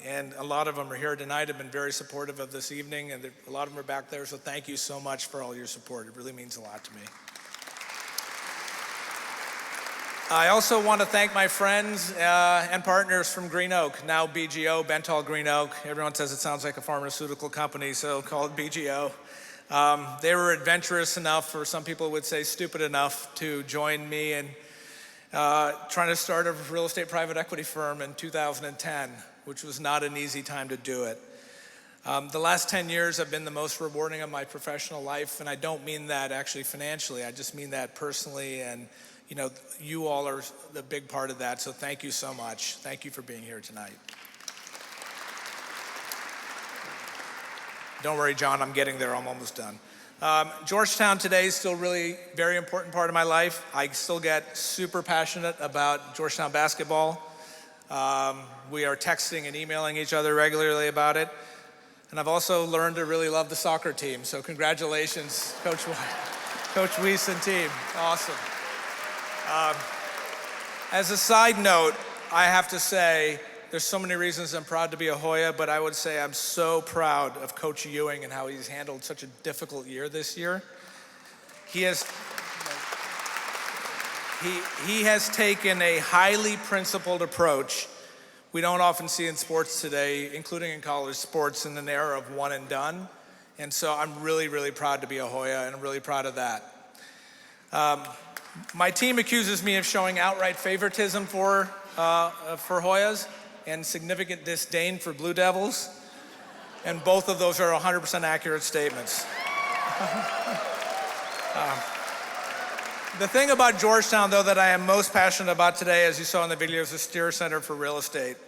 And a lot of them are here tonight, have been very supportive of this evening, and a lot of them are back there, so thank you so much for all your support. It really means a lot to me. I also want to thank my friends and partners from Green Oak, now BGO, Bentall Green Oak. Everyone says it sounds like a pharmaceutical company, so call it BGO. They were adventurous enough, or some people would say stupid enough, to join me in trying to start a real estate private equity firm in 2010, which was not an easy time to do it. The last 10 years have been the most rewarding of my professional life, and I don't mean that actually financially, I just mean that personally, and you all are the big part of that, so thank you so much. Thank you for being here tonight. Don't worry, John, I'm getting there, I'm almost done. Georgetown today is still really very important part of my life. I still get super passionate about Georgetown basketball. We are texting and emailing each other regularly about it. And I've also learned to really love the soccer team, so congratulations, Coach Weiss and team, awesome. As a side note, I have to say, there's so many reasons I'm proud to be a Hoya, but I would say I'm so proud of Coach Ewing and how he's handled such a difficult year this year. He has taken a highly principled approach we don't often see in sports today, including in college sports, in an era of one and done. And so I'm really, really proud to be a Hoya, and I'm really proud of that. My team accuses me of showing outright favoritism for Hoyas and significant disdain for Blue Devils, and both of those are 100% accurate statements. The thing about Georgetown, though, that I am most passionate about today, as you saw in the video, is the Steer Center for Real Estate.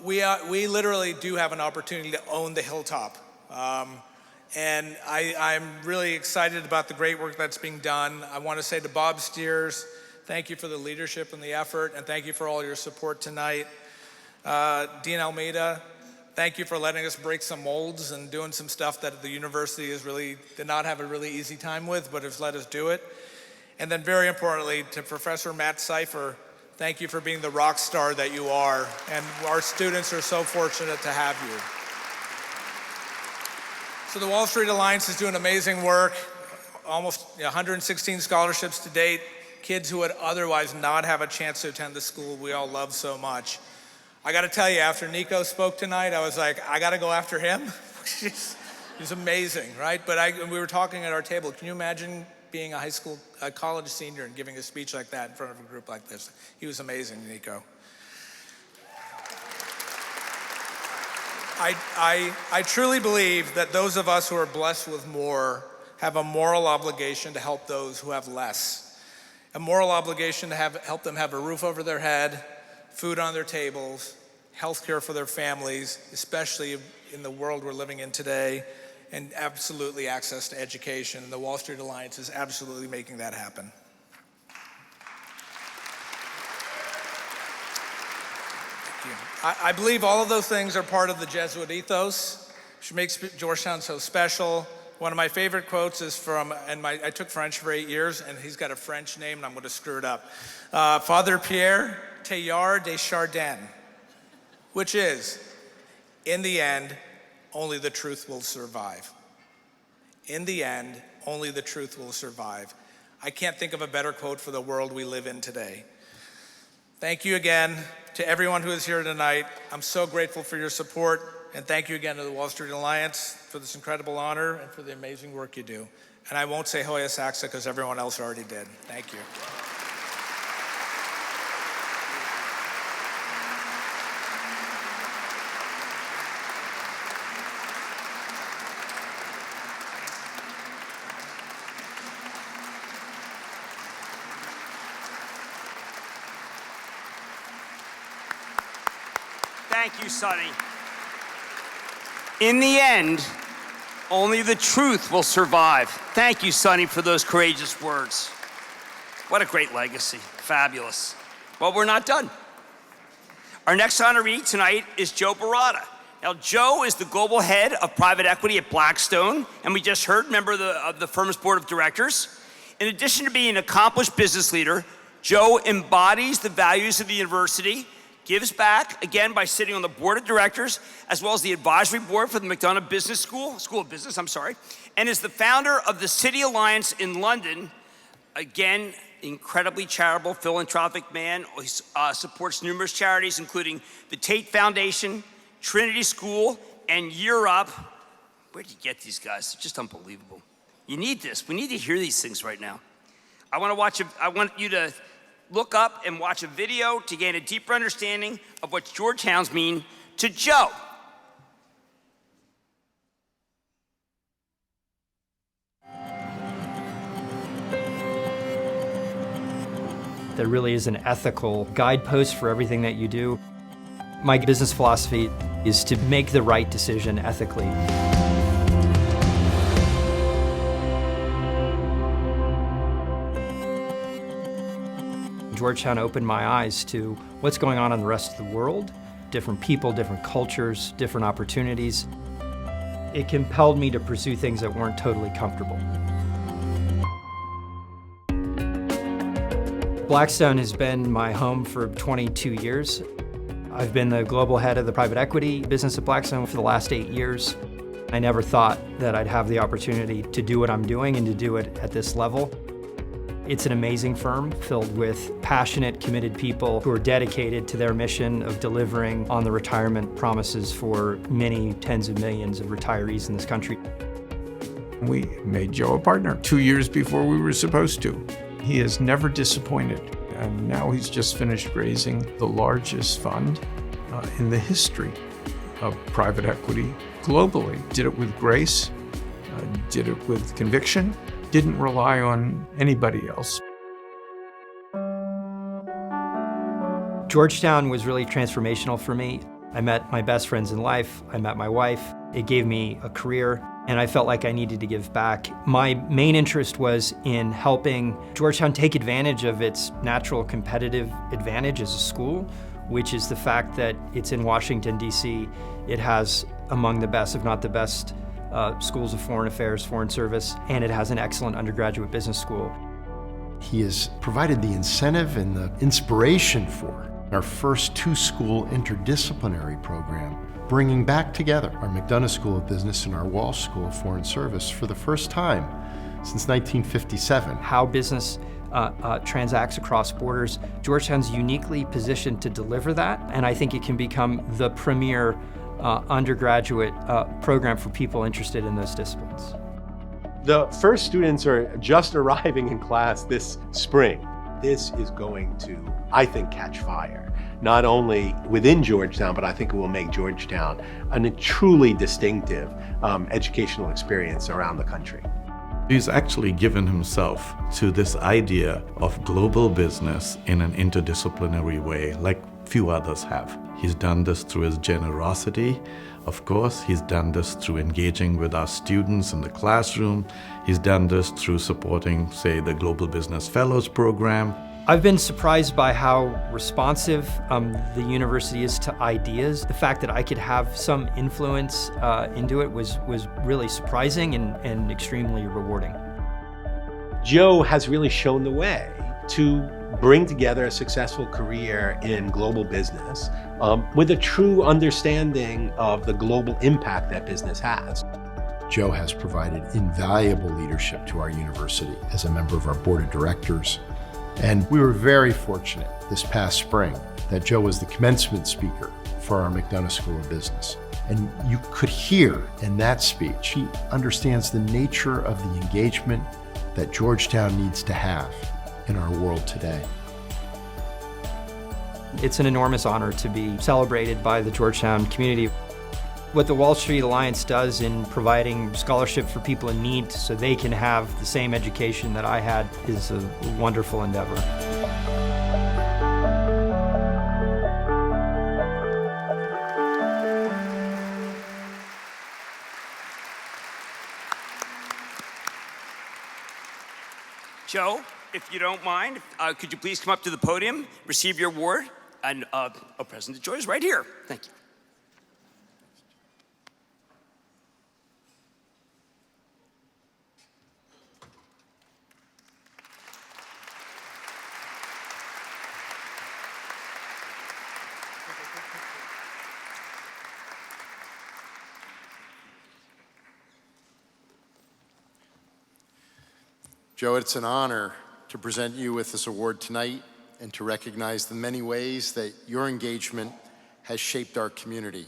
We literally do have an opportunity to own the hilltop. And I'm really excited about the great work that's being done. I want to say to Bob Steers, thank you for the leadership and the effort, and thank you for all your support tonight. Dean Almeida, thank you for letting us break some molds and doing some stuff that the university did not have a really easy time with, but has let us do it. And then very importantly, to Professor Matt Seifer, thank you for being the rock star that you are, and our students are so fortunate to have you. So the Wall Street Alliance is doing amazing work, almost 116 scholarships to date, kids who would otherwise not have a chance to attend the school we all love so much. I gotta tell you, after Nico spoke tonight, I was like, I gotta go after him. He's amazing, right? But we were talking at our table, can you imagine being a college senior and giving a speech like that in front of a group like this? He was amazing, Nico. I truly believe that those of us who are blessed with more have a moral obligation to help those who have less. A moral obligation to help them have a roof over their head, food on their tables, health care for their families, especially in the world we're living in today, and absolutely access to education. And the Wall Street Alliance is absolutely making that happen. I believe all of those things are part of the Jesuit ethos, which makes Georgetown so special. One of my favorite quotes is from, I took French for 8 years, and he's got a French name, and I'm going to screw it up. Father Pierre Teilhard de Chardin, which is, in the end, only the truth will survive. In the end, only the truth will survive. I can't think of a better quote for the world we live in today. Thank you again to everyone who is here tonight. I'm so grateful for your support, and thank you again to the Wall Street Alliance for this incredible honor and for the amazing work you do. And I won't say Hoya Saxa because everyone else already did. Thank you. Thank you, Sonny. In the end, only the truth will survive. Thank you, Sonny, for those courageous words. What a great legacy. Fabulous. Well, we're not done. Our next honoree tonight is Joe Barata. Now, Joe is the global head of private equity at Blackstone, and we just heard, member of the firm's board of directors. In addition to being an accomplished business leader, Joe embodies the values of the university, gives back, again, by sitting on the board of directors, as well as the advisory board for the McDonough Business School of Business, and is the founder of the City Alliance in London. Again, incredibly charitable, philanthropic man. He supports numerous charities, including the Tate Foundation, Trinity School, and Europe. Where'd you get these guys? They're just unbelievable. You need this. We need to hear these things right now. I want you to look up and watch a video to gain a deeper understanding of what Georgetowns mean to Joe. There really is an ethical guidepost for everything that you do. My business philosophy is to make the right decision ethically. Georgetown opened my eyes to what's going on in the rest of the world, different people, different cultures, different opportunities. It compelled me to pursue things that weren't totally comfortable. Blackstone has been my home for 22 years. I've been the global head of the private equity business at Blackstone for the last 8 years. I never thought that I'd have the opportunity to do what I'm doing and to do it at this level. It's an amazing firm filled with passionate, committed people who are dedicated to their mission of delivering on the retirement promises for many tens of millions of retirees in this country. We made Joe a partner 2 years before we were supposed to. He has never disappointed, and now he's just finished raising the largest fund in the history of private equity globally. Did it with grace, did it with conviction, didn't rely on anybody else. Georgetown was really transformational for me. I met my best friends in life, I met my wife. It gave me a career, and I felt like I needed to give back. My main interest was in helping Georgetown take advantage of its natural competitive advantage as a school, which is the fact that it's in Washington, D.C. It has among the best, if not the best, schools of foreign affairs, foreign service, and it has an excellent undergraduate business school. He has provided the incentive and the inspiration for our first two-school interdisciplinary program, bringing back together our McDonough School of Business and our Walsh School of Foreign Service for the first time since 1957. How business transacts across borders, Georgetown's uniquely positioned to deliver that, and I think it can become the premier undergraduate program for people interested in those disciplines. The first students are just arriving in class this spring. This is going to, I think, catch fire. Not only within Georgetown, but I think it will make Georgetown a truly distinctive educational experience around the country. He's actually given himself to this idea of global business in an interdisciplinary way, like few others have. He's done this through his generosity. Of course, he's done this through engaging with our students in the classroom. He's done this through supporting, say, the Global Business Fellows program. I've been surprised by how responsive the university is to ideas. The fact that I could have some influence into it was really surprising and extremely rewarding. Joe has really shown the way to bring together a successful career in global business with a true understanding of the global impact that business has. Joe has provided invaluable leadership to our university as a member of our board of directors. And we were very fortunate this past spring that Joe was the commencement speaker for our McDonough School of Business. And you could hear in that speech, he understands the nature of the engagement that Georgetown needs to have in our world today. It's an enormous honor to be celebrated by the Georgetown community. What the Wall Street Alliance does in providing scholarship for people in need so they can have the same education that I had is a wonderful endeavor. Joe, if you don't mind, could you please come up to the podium, receive your award, and President Joy is right here. Thank you. Joe, it's an honor to present you with this award tonight and to recognize the many ways that your engagement has shaped our community.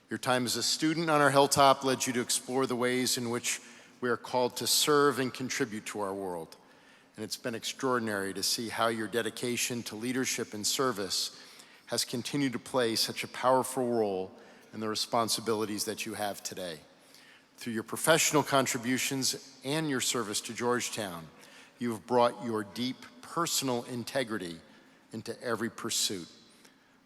Your time as a student on our hilltop led you to explore the ways in which we are called to serve and contribute to our world. And it's been extraordinary to see how your dedication to leadership and service has continued to play such a powerful role in the responsibilities that you have today. Through your professional contributions and your service to Georgetown, you have brought your deep personal integrity into every pursuit.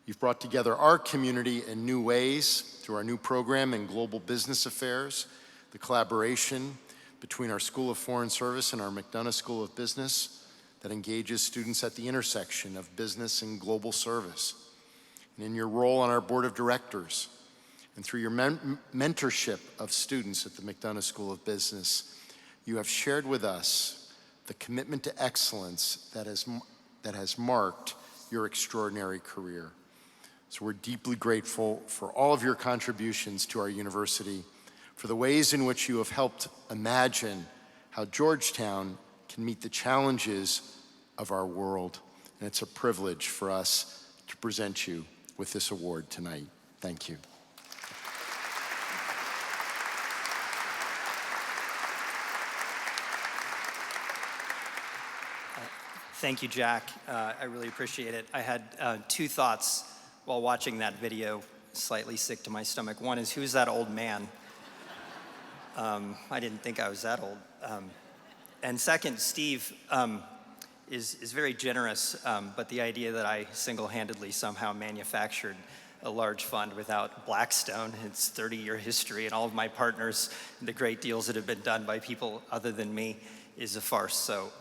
You've brought together our community in new ways through our new program in global business affairs, the collaboration between our School of Foreign Service and our McDonough School of Business that engages students at the intersection of business and global service. And in your role on our board of directors, and through your mentorship of students at the McDonough School of Business, you have shared with us the commitment to excellence that has marked your extraordinary career. So we're deeply grateful for all of your contributions to our university, for the ways in which you have helped imagine how Georgetown can meet the challenges of our world. And it's a privilege for us to present you with this award tonight. Thank you. Thank you, Jack. I really appreciate it. I had two thoughts while watching that video, slightly sick to my stomach. One is, who's that old man? I didn't think I was that old. And second, Steve is very generous, but the idea that I single-handedly somehow manufactured a large fund without Blackstone, its 30-year history, and all of my partners, the great deals that have been done by people other than me, is a farce. So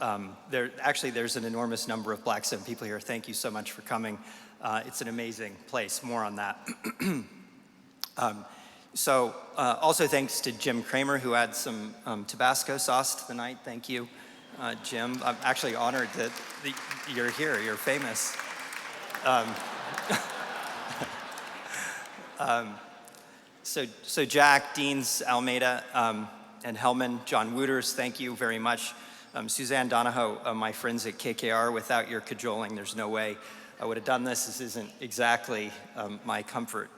there's an enormous number of Blackstone people here. Thank you so much for coming. It's an amazing place. More on that. Also thanks to Jim Kramer, who had some Tabasco sauce to the night. Thank you, Jim. I'm actually honored that you're here. You're famous. So Jack, Deans, Almeida, and Hellman, John Wooters, thank you very much. Suzanne Donahoe, my friends at KKR, without your cajoling, there's no way I would have done this. This isn't exactly my comfort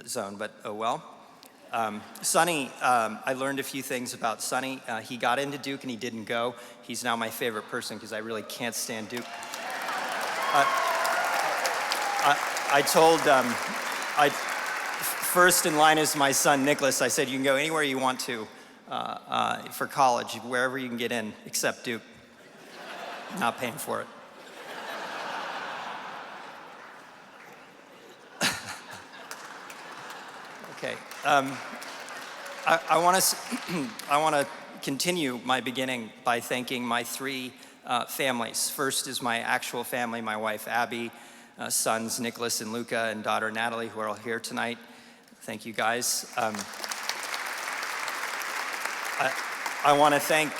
zone, but oh well. Sonny, I learned a few things about Sonny. He got into Duke and he didn't go. He's now my favorite person because I really can't stand Duke. I told, first in line is my son, Nicholas. I said, you can go anywhere you want to for college, wherever you can get in, except Duke. Not paying for it. Okay. I want to continue my beginning by thanking my three families. First is my actual family, my wife, Abby, sons, Nicholas and Luca, and daughter, Natalie, who are all here tonight. Thank you, guys. I want to thank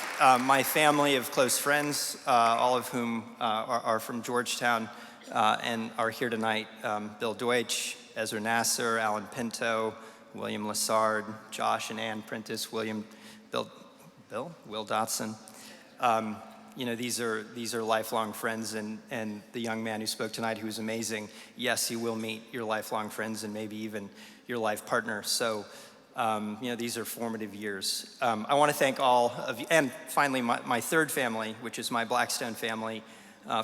my family of close friends, all of whom are from Georgetown and are here tonight. Bill Deutsch, Ezra Nasser, Alan Pinto, William Lassard, Josh and Ann Prentice, Will Dotson. You know, these are lifelong friends, and the young man who spoke tonight, who was amazing, yes, you will meet your lifelong friends and maybe even your life partner. So, you know, these are formative years. I want to thank all of you, and finally, my third family, which is my Blackstone family.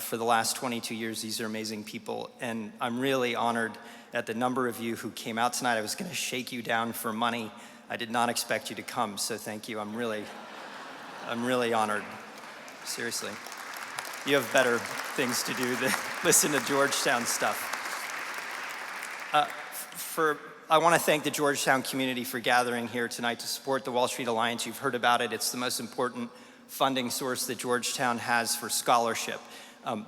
For the last 22 years, these are amazing people, and I'm really honored at the number of you who came out tonight. I was going to shake you down for money. I did not expect you to come, so thank you. I'm really honored. Seriously. You have better things to do than listen to Georgetown stuff. I want to thank the Georgetown community for gathering here tonight to support the Wall Street Alliance. You've heard about it. It's the most important funding source that Georgetown has for scholarship.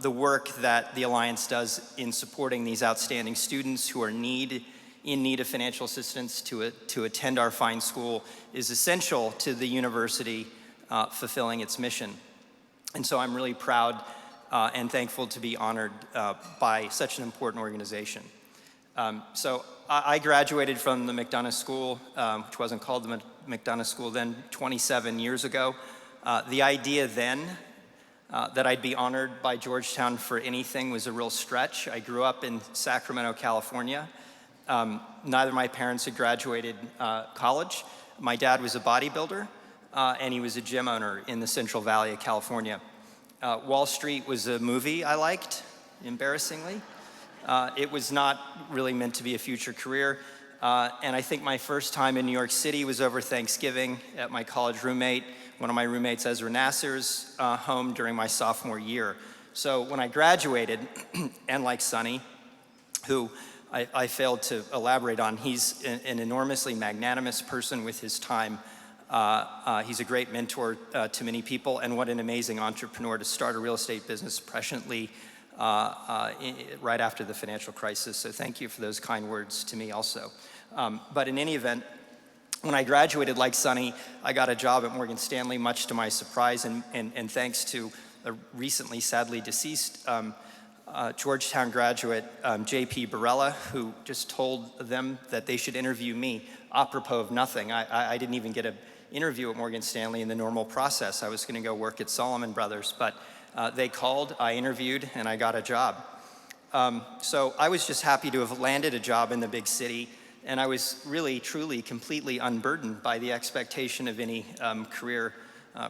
The work that the Alliance does in supporting these outstanding students who are in need of financial assistance to attend our fine school is essential to the university fulfilling its mission. And so I'm really proud and thankful to be honored by such an important organization. So I graduated from the McDonough School, which wasn't called the McDonough School then, 27 years ago. The idea then That I'd be honored by Georgetown for anything was a real stretch. I grew up in Sacramento, California. Neither of my parents had graduated college. My dad was a bodybuilder, and he was a gym owner in the Central Valley of California. Wall Street was a movie I liked, embarrassingly. It was not really meant to be a future career. And I think my first time in New York City was over Thanksgiving at my college roommate, one of my roommates, Ezra Nasser's home during my sophomore year. So when I graduated, and like Sonny, who I failed to elaborate on, he's an enormously magnanimous person with his time. He's a great mentor to many people, and what an amazing entrepreneur to start a real estate business presciently right after the financial crisis. So thank you for those kind words to me also. But in any event, when I graduated like Sonny, I got a job at Morgan Stanley, much to my surprise, and thanks to a recently sadly deceased Georgetown graduate, J.P. Barella, who just told them that they should interview me apropos of nothing. I didn't even get an interview at Morgan Stanley in the normal process. I was going to go work at Salomon Brothers, but they called, I interviewed, and I got a job. So I was just happy to have landed a job in the big city, and I was really, truly, completely unburdened by the expectation of any career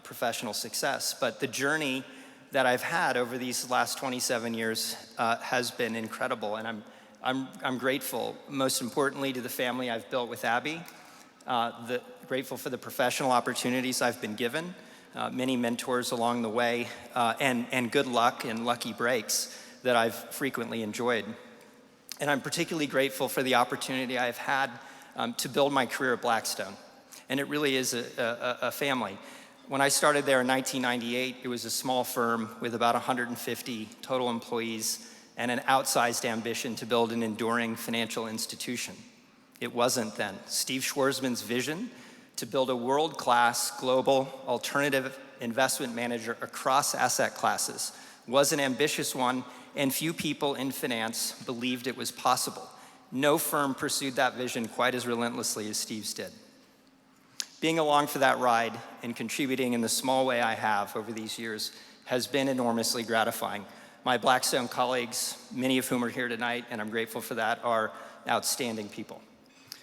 professional success. But the journey that I've had over these last 27 years has been incredible, and I'm grateful, most importantly, to the family I've built with Abby, grateful for the professional opportunities I've been given, many mentors along the way, and good luck and lucky breaks that I've frequently enjoyed. And I'm particularly grateful for the opportunity I've had to build my career at Blackstone. And it really is a family. When I started there in 1998, it was a small firm with about 150 total employees and an outsized ambition to build an enduring financial institution. It wasn't then. Steve Schwarzman's vision to build a world-class global alternative investment manager across asset classes was an ambitious one, and few people in finance believed it was possible. No firm pursued that vision quite as relentlessly as Steve's did. Being along for that ride and contributing in the small way I have over these years has been enormously gratifying. My Blackstone colleagues, many of whom are here tonight, and I'm grateful for that, are outstanding people.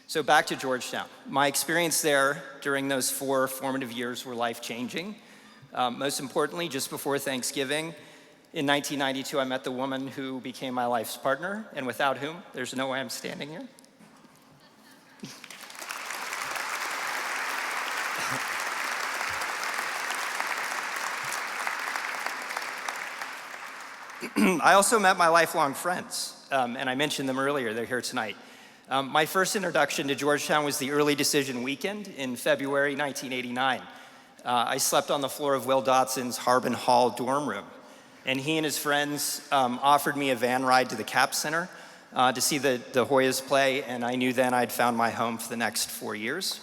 So back to Georgetown. My experience there during those 4 formative years were life-changing. Most importantly, just before Thanksgiving, in 1992, I met the woman who became my life's partner, and without whom, there's no way I'm standing here. I also met my lifelong friends, and I mentioned them earlier. They're here tonight. My first introduction to Georgetown was the early decision weekend in February 1989. I slept on the floor of Will Dotson's Harbin Hall dorm room, and he and his friends offered me a van ride to the Cap Center to see the Hoyas play, and I knew then I'd found my home for the next 4 years.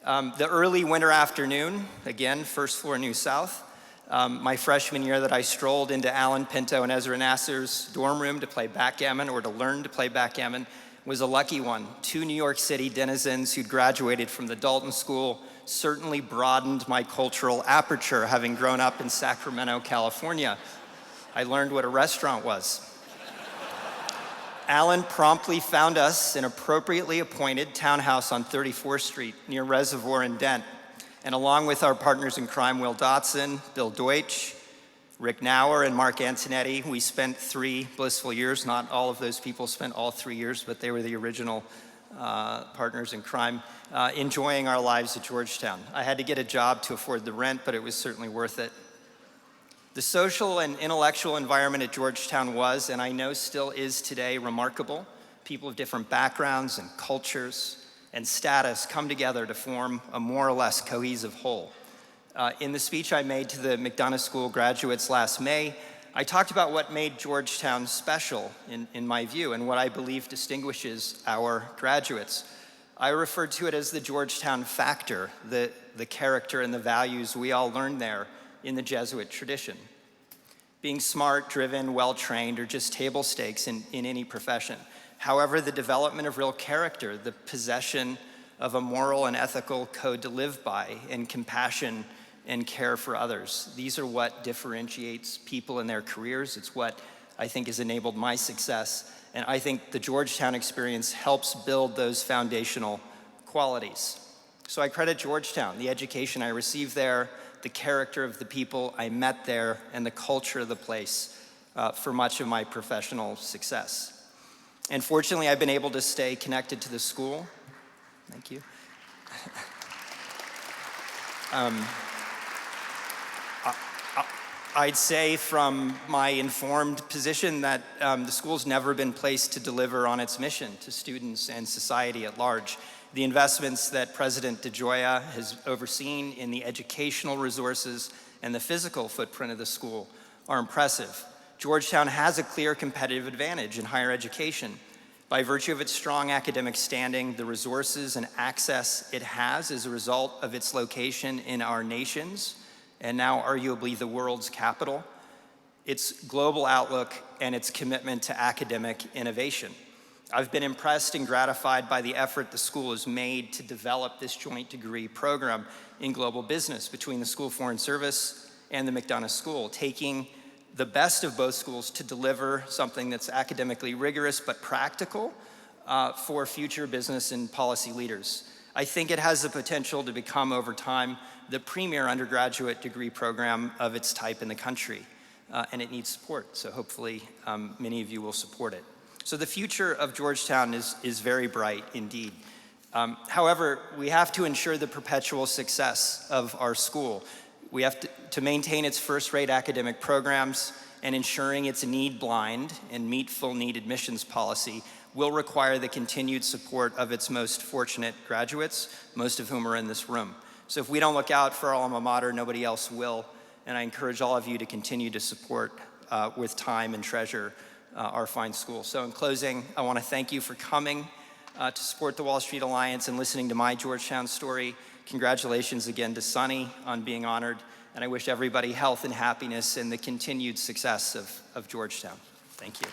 The early winter afternoon, again, first floor New South, my freshman year that I strolled into Alan Pinto and Ezra Nasser's dorm room to play backgammon or to learn to play backgammon was a lucky one. 2 New York City denizens who'd graduated from the Dalton School certainly broadened my cultural aperture, having grown up in Sacramento, California. I learned what a restaurant was. Alan promptly found us an appropriately appointed townhouse on 34th Street near Reservoir and Dent. And along with our partners in crime, Will Dotson, Bill Deutsch, Rick Nauer, and Mark Antonetti, we spent 3 blissful years. Not all of those people spent all 3 years, but they were the original partners in crime, enjoying our lives at Georgetown. I had to get a job to afford the rent, but it was certainly worth it. The social and intellectual environment at Georgetown was, and I know still is today, remarkable. People of different backgrounds and cultures and status come together to form a more or less cohesive whole. In the speech I made to the McDonough School graduates last May, I talked about what made Georgetown special, in my view, and what I believe distinguishes our graduates. I referred to it as the Georgetown factor, the character and the values we all learned there in the Jesuit tradition. Being smart, driven, well-trained are just table stakes in any profession. However, the development of real character, the possession of a moral and ethical code to live by, and compassion and care for others. These are what differentiates people in their careers. It's what I think has enabled my success. And I think the Georgetown experience helps build those foundational qualities. So I credit Georgetown, the education I received there, the character of the people I met there, and the culture of the place for much of my professional success. And fortunately, I've been able to stay connected to the school. Thank you. I'd say from my informed position that the school's never been placed to deliver on its mission to students and society at large. The investments that President DeGioia has overseen in the educational resources and the physical footprint of the school are impressive. Georgetown has a clear competitive advantage in higher education. By virtue of its strong academic standing, the resources and access it has as a result of its location in our nation's, and now arguably the world's capital, its global outlook, and its commitment to academic innovation. I've been impressed and gratified by the effort the school has made to develop this joint degree program in global business between the School of Foreign Service and the McDonough School, taking the best of both schools to deliver something that's academically rigorous but practical for future business and policy leaders. I think it has the potential to become, over time, the premier undergraduate degree program of its type in the country, and it needs support, so hopefully many of you will support it. So the future of Georgetown is very bright indeed. However, we have to ensure the perpetual success of our school. We have to maintain its first-rate academic programs, and ensuring its need-blind and meet full need admissions policy will require the continued support of its most fortunate graduates, most of whom are in this room. So if we don't look out for our alma mater, nobody else will, and I encourage all of you to continue to support with time and treasure our fine school. So in closing, I want to thank you for coming to support the Wall Street Alliance and listening to my Georgetown story. Congratulations again to Sunny on being honored, and I wish everybody health and happiness and the continued success of Georgetown. Thank you.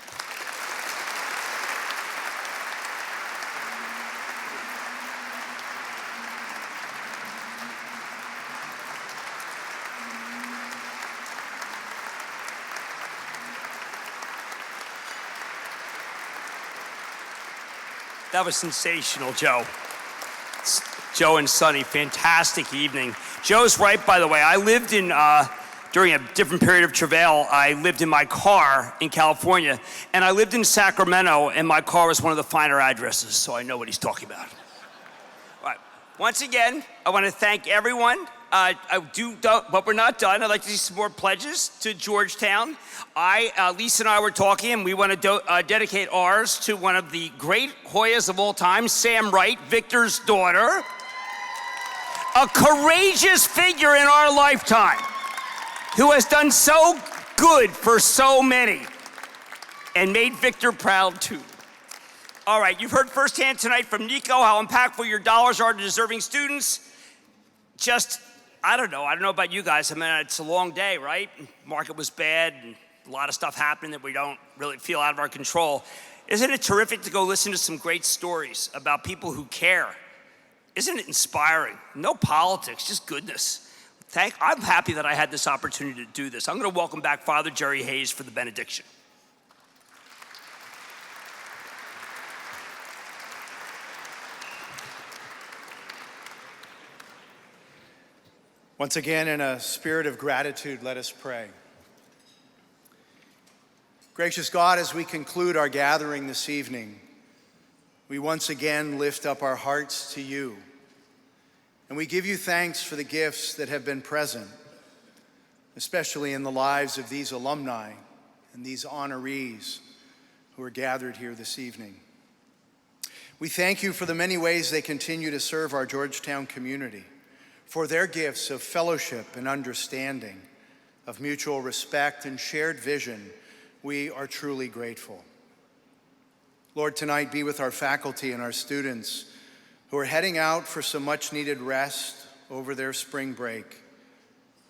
That was sensational, Joe. Joe and Sunny, fantastic evening. Joe's right, by the way. I lived in, during a different period of travail, I lived in my car in California, and I lived in Sacramento, and my car was one of the finer addresses, so I know what he's talking about. All right. Once again, I want to thank everyone. But we're not done. I'd like to see some more pledges to Georgetown. Lisa and I were talking, and we want to dedicate ours to one of the great Hoyas of all time, Sam Wright, Victor's daughter. A courageous figure in our lifetime who has done so good for so many and made Victor proud too. All right, you've heard firsthand tonight from Nico how impactful your dollars are to deserving students. I don't know about you guys. I mean, it's a long day, right? Market was bad, and a lot of stuff happened that we don't really feel out of our control. Isn't it terrific to go listen to some great stories about people who care? Isn't it inspiring? No politics, just goodness. I'm happy that I had this opportunity to do this. I'm going to welcome back Father Jerry Hayes for the benediction. Once again, in a spirit of gratitude, let us pray. Gracious God, as we conclude our gathering this evening, we once again lift up our hearts to you. And we give you thanks for the gifts that have been present, especially in the lives of these alumni and these honorees who are gathered here this evening. We thank you for the many ways they continue to serve our Georgetown community, for their gifts of fellowship and understanding, of mutual respect and shared vision. We are truly grateful. Lord, tonight be with our faculty and our students who are heading out for some much-needed rest over their spring break,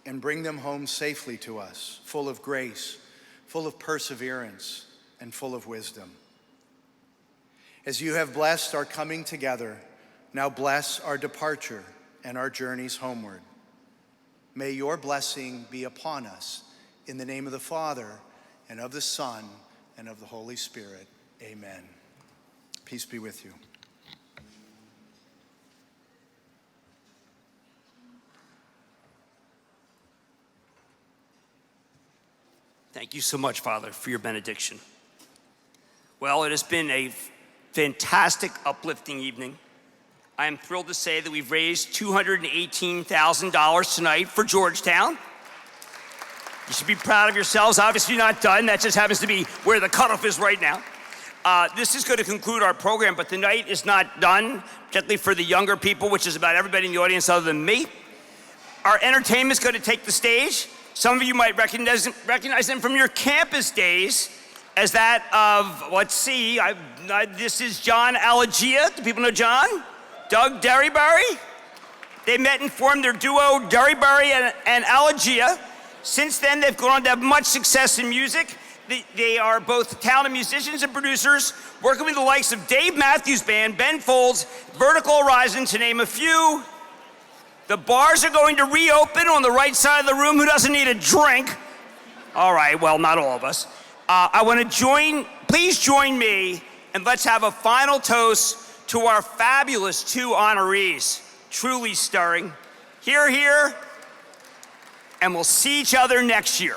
and bring them home safely to us, full of grace, full of perseverance, and full of wisdom. As you have blessed our coming together, now bless our departure and our journeys homeward. May your blessing be upon us. In the name of the Father, and of the Son, and of the Holy Spirit. Amen. Peace be with you. Thank you so much, Father, for your benediction. Well, it has been a fantastic, uplifting evening. I am thrilled to say that we've raised $218,000 tonight for Georgetown. You should be proud of yourselves. Obviously, you're not done. That just happens to be where the cutoff is right now. This is going to conclude our program, but the night is not done, particularly for the younger people, which is about everybody in the audience other than me. Our entertainment is going to take the stage. Some of you might recognize them from your campus days as that of, let's see, this is John Alagia. Do people know John? Doug Derryberry. They met and formed their duo, Derryberry and Alagia. Since then, they've gone on to have much success in music. They are both talented musicians and producers, working with the likes of Dave Matthews Band, Ben Folds, Vertical Horizon, to name a few. The bars are going to reopen on the right side of the room. Who doesn't need a drink? All right, well, not all of us. I want to please join me, and let's have a final toast to our fabulous two honorees. Truly stirring. Hear, hear, and we'll see each other next year.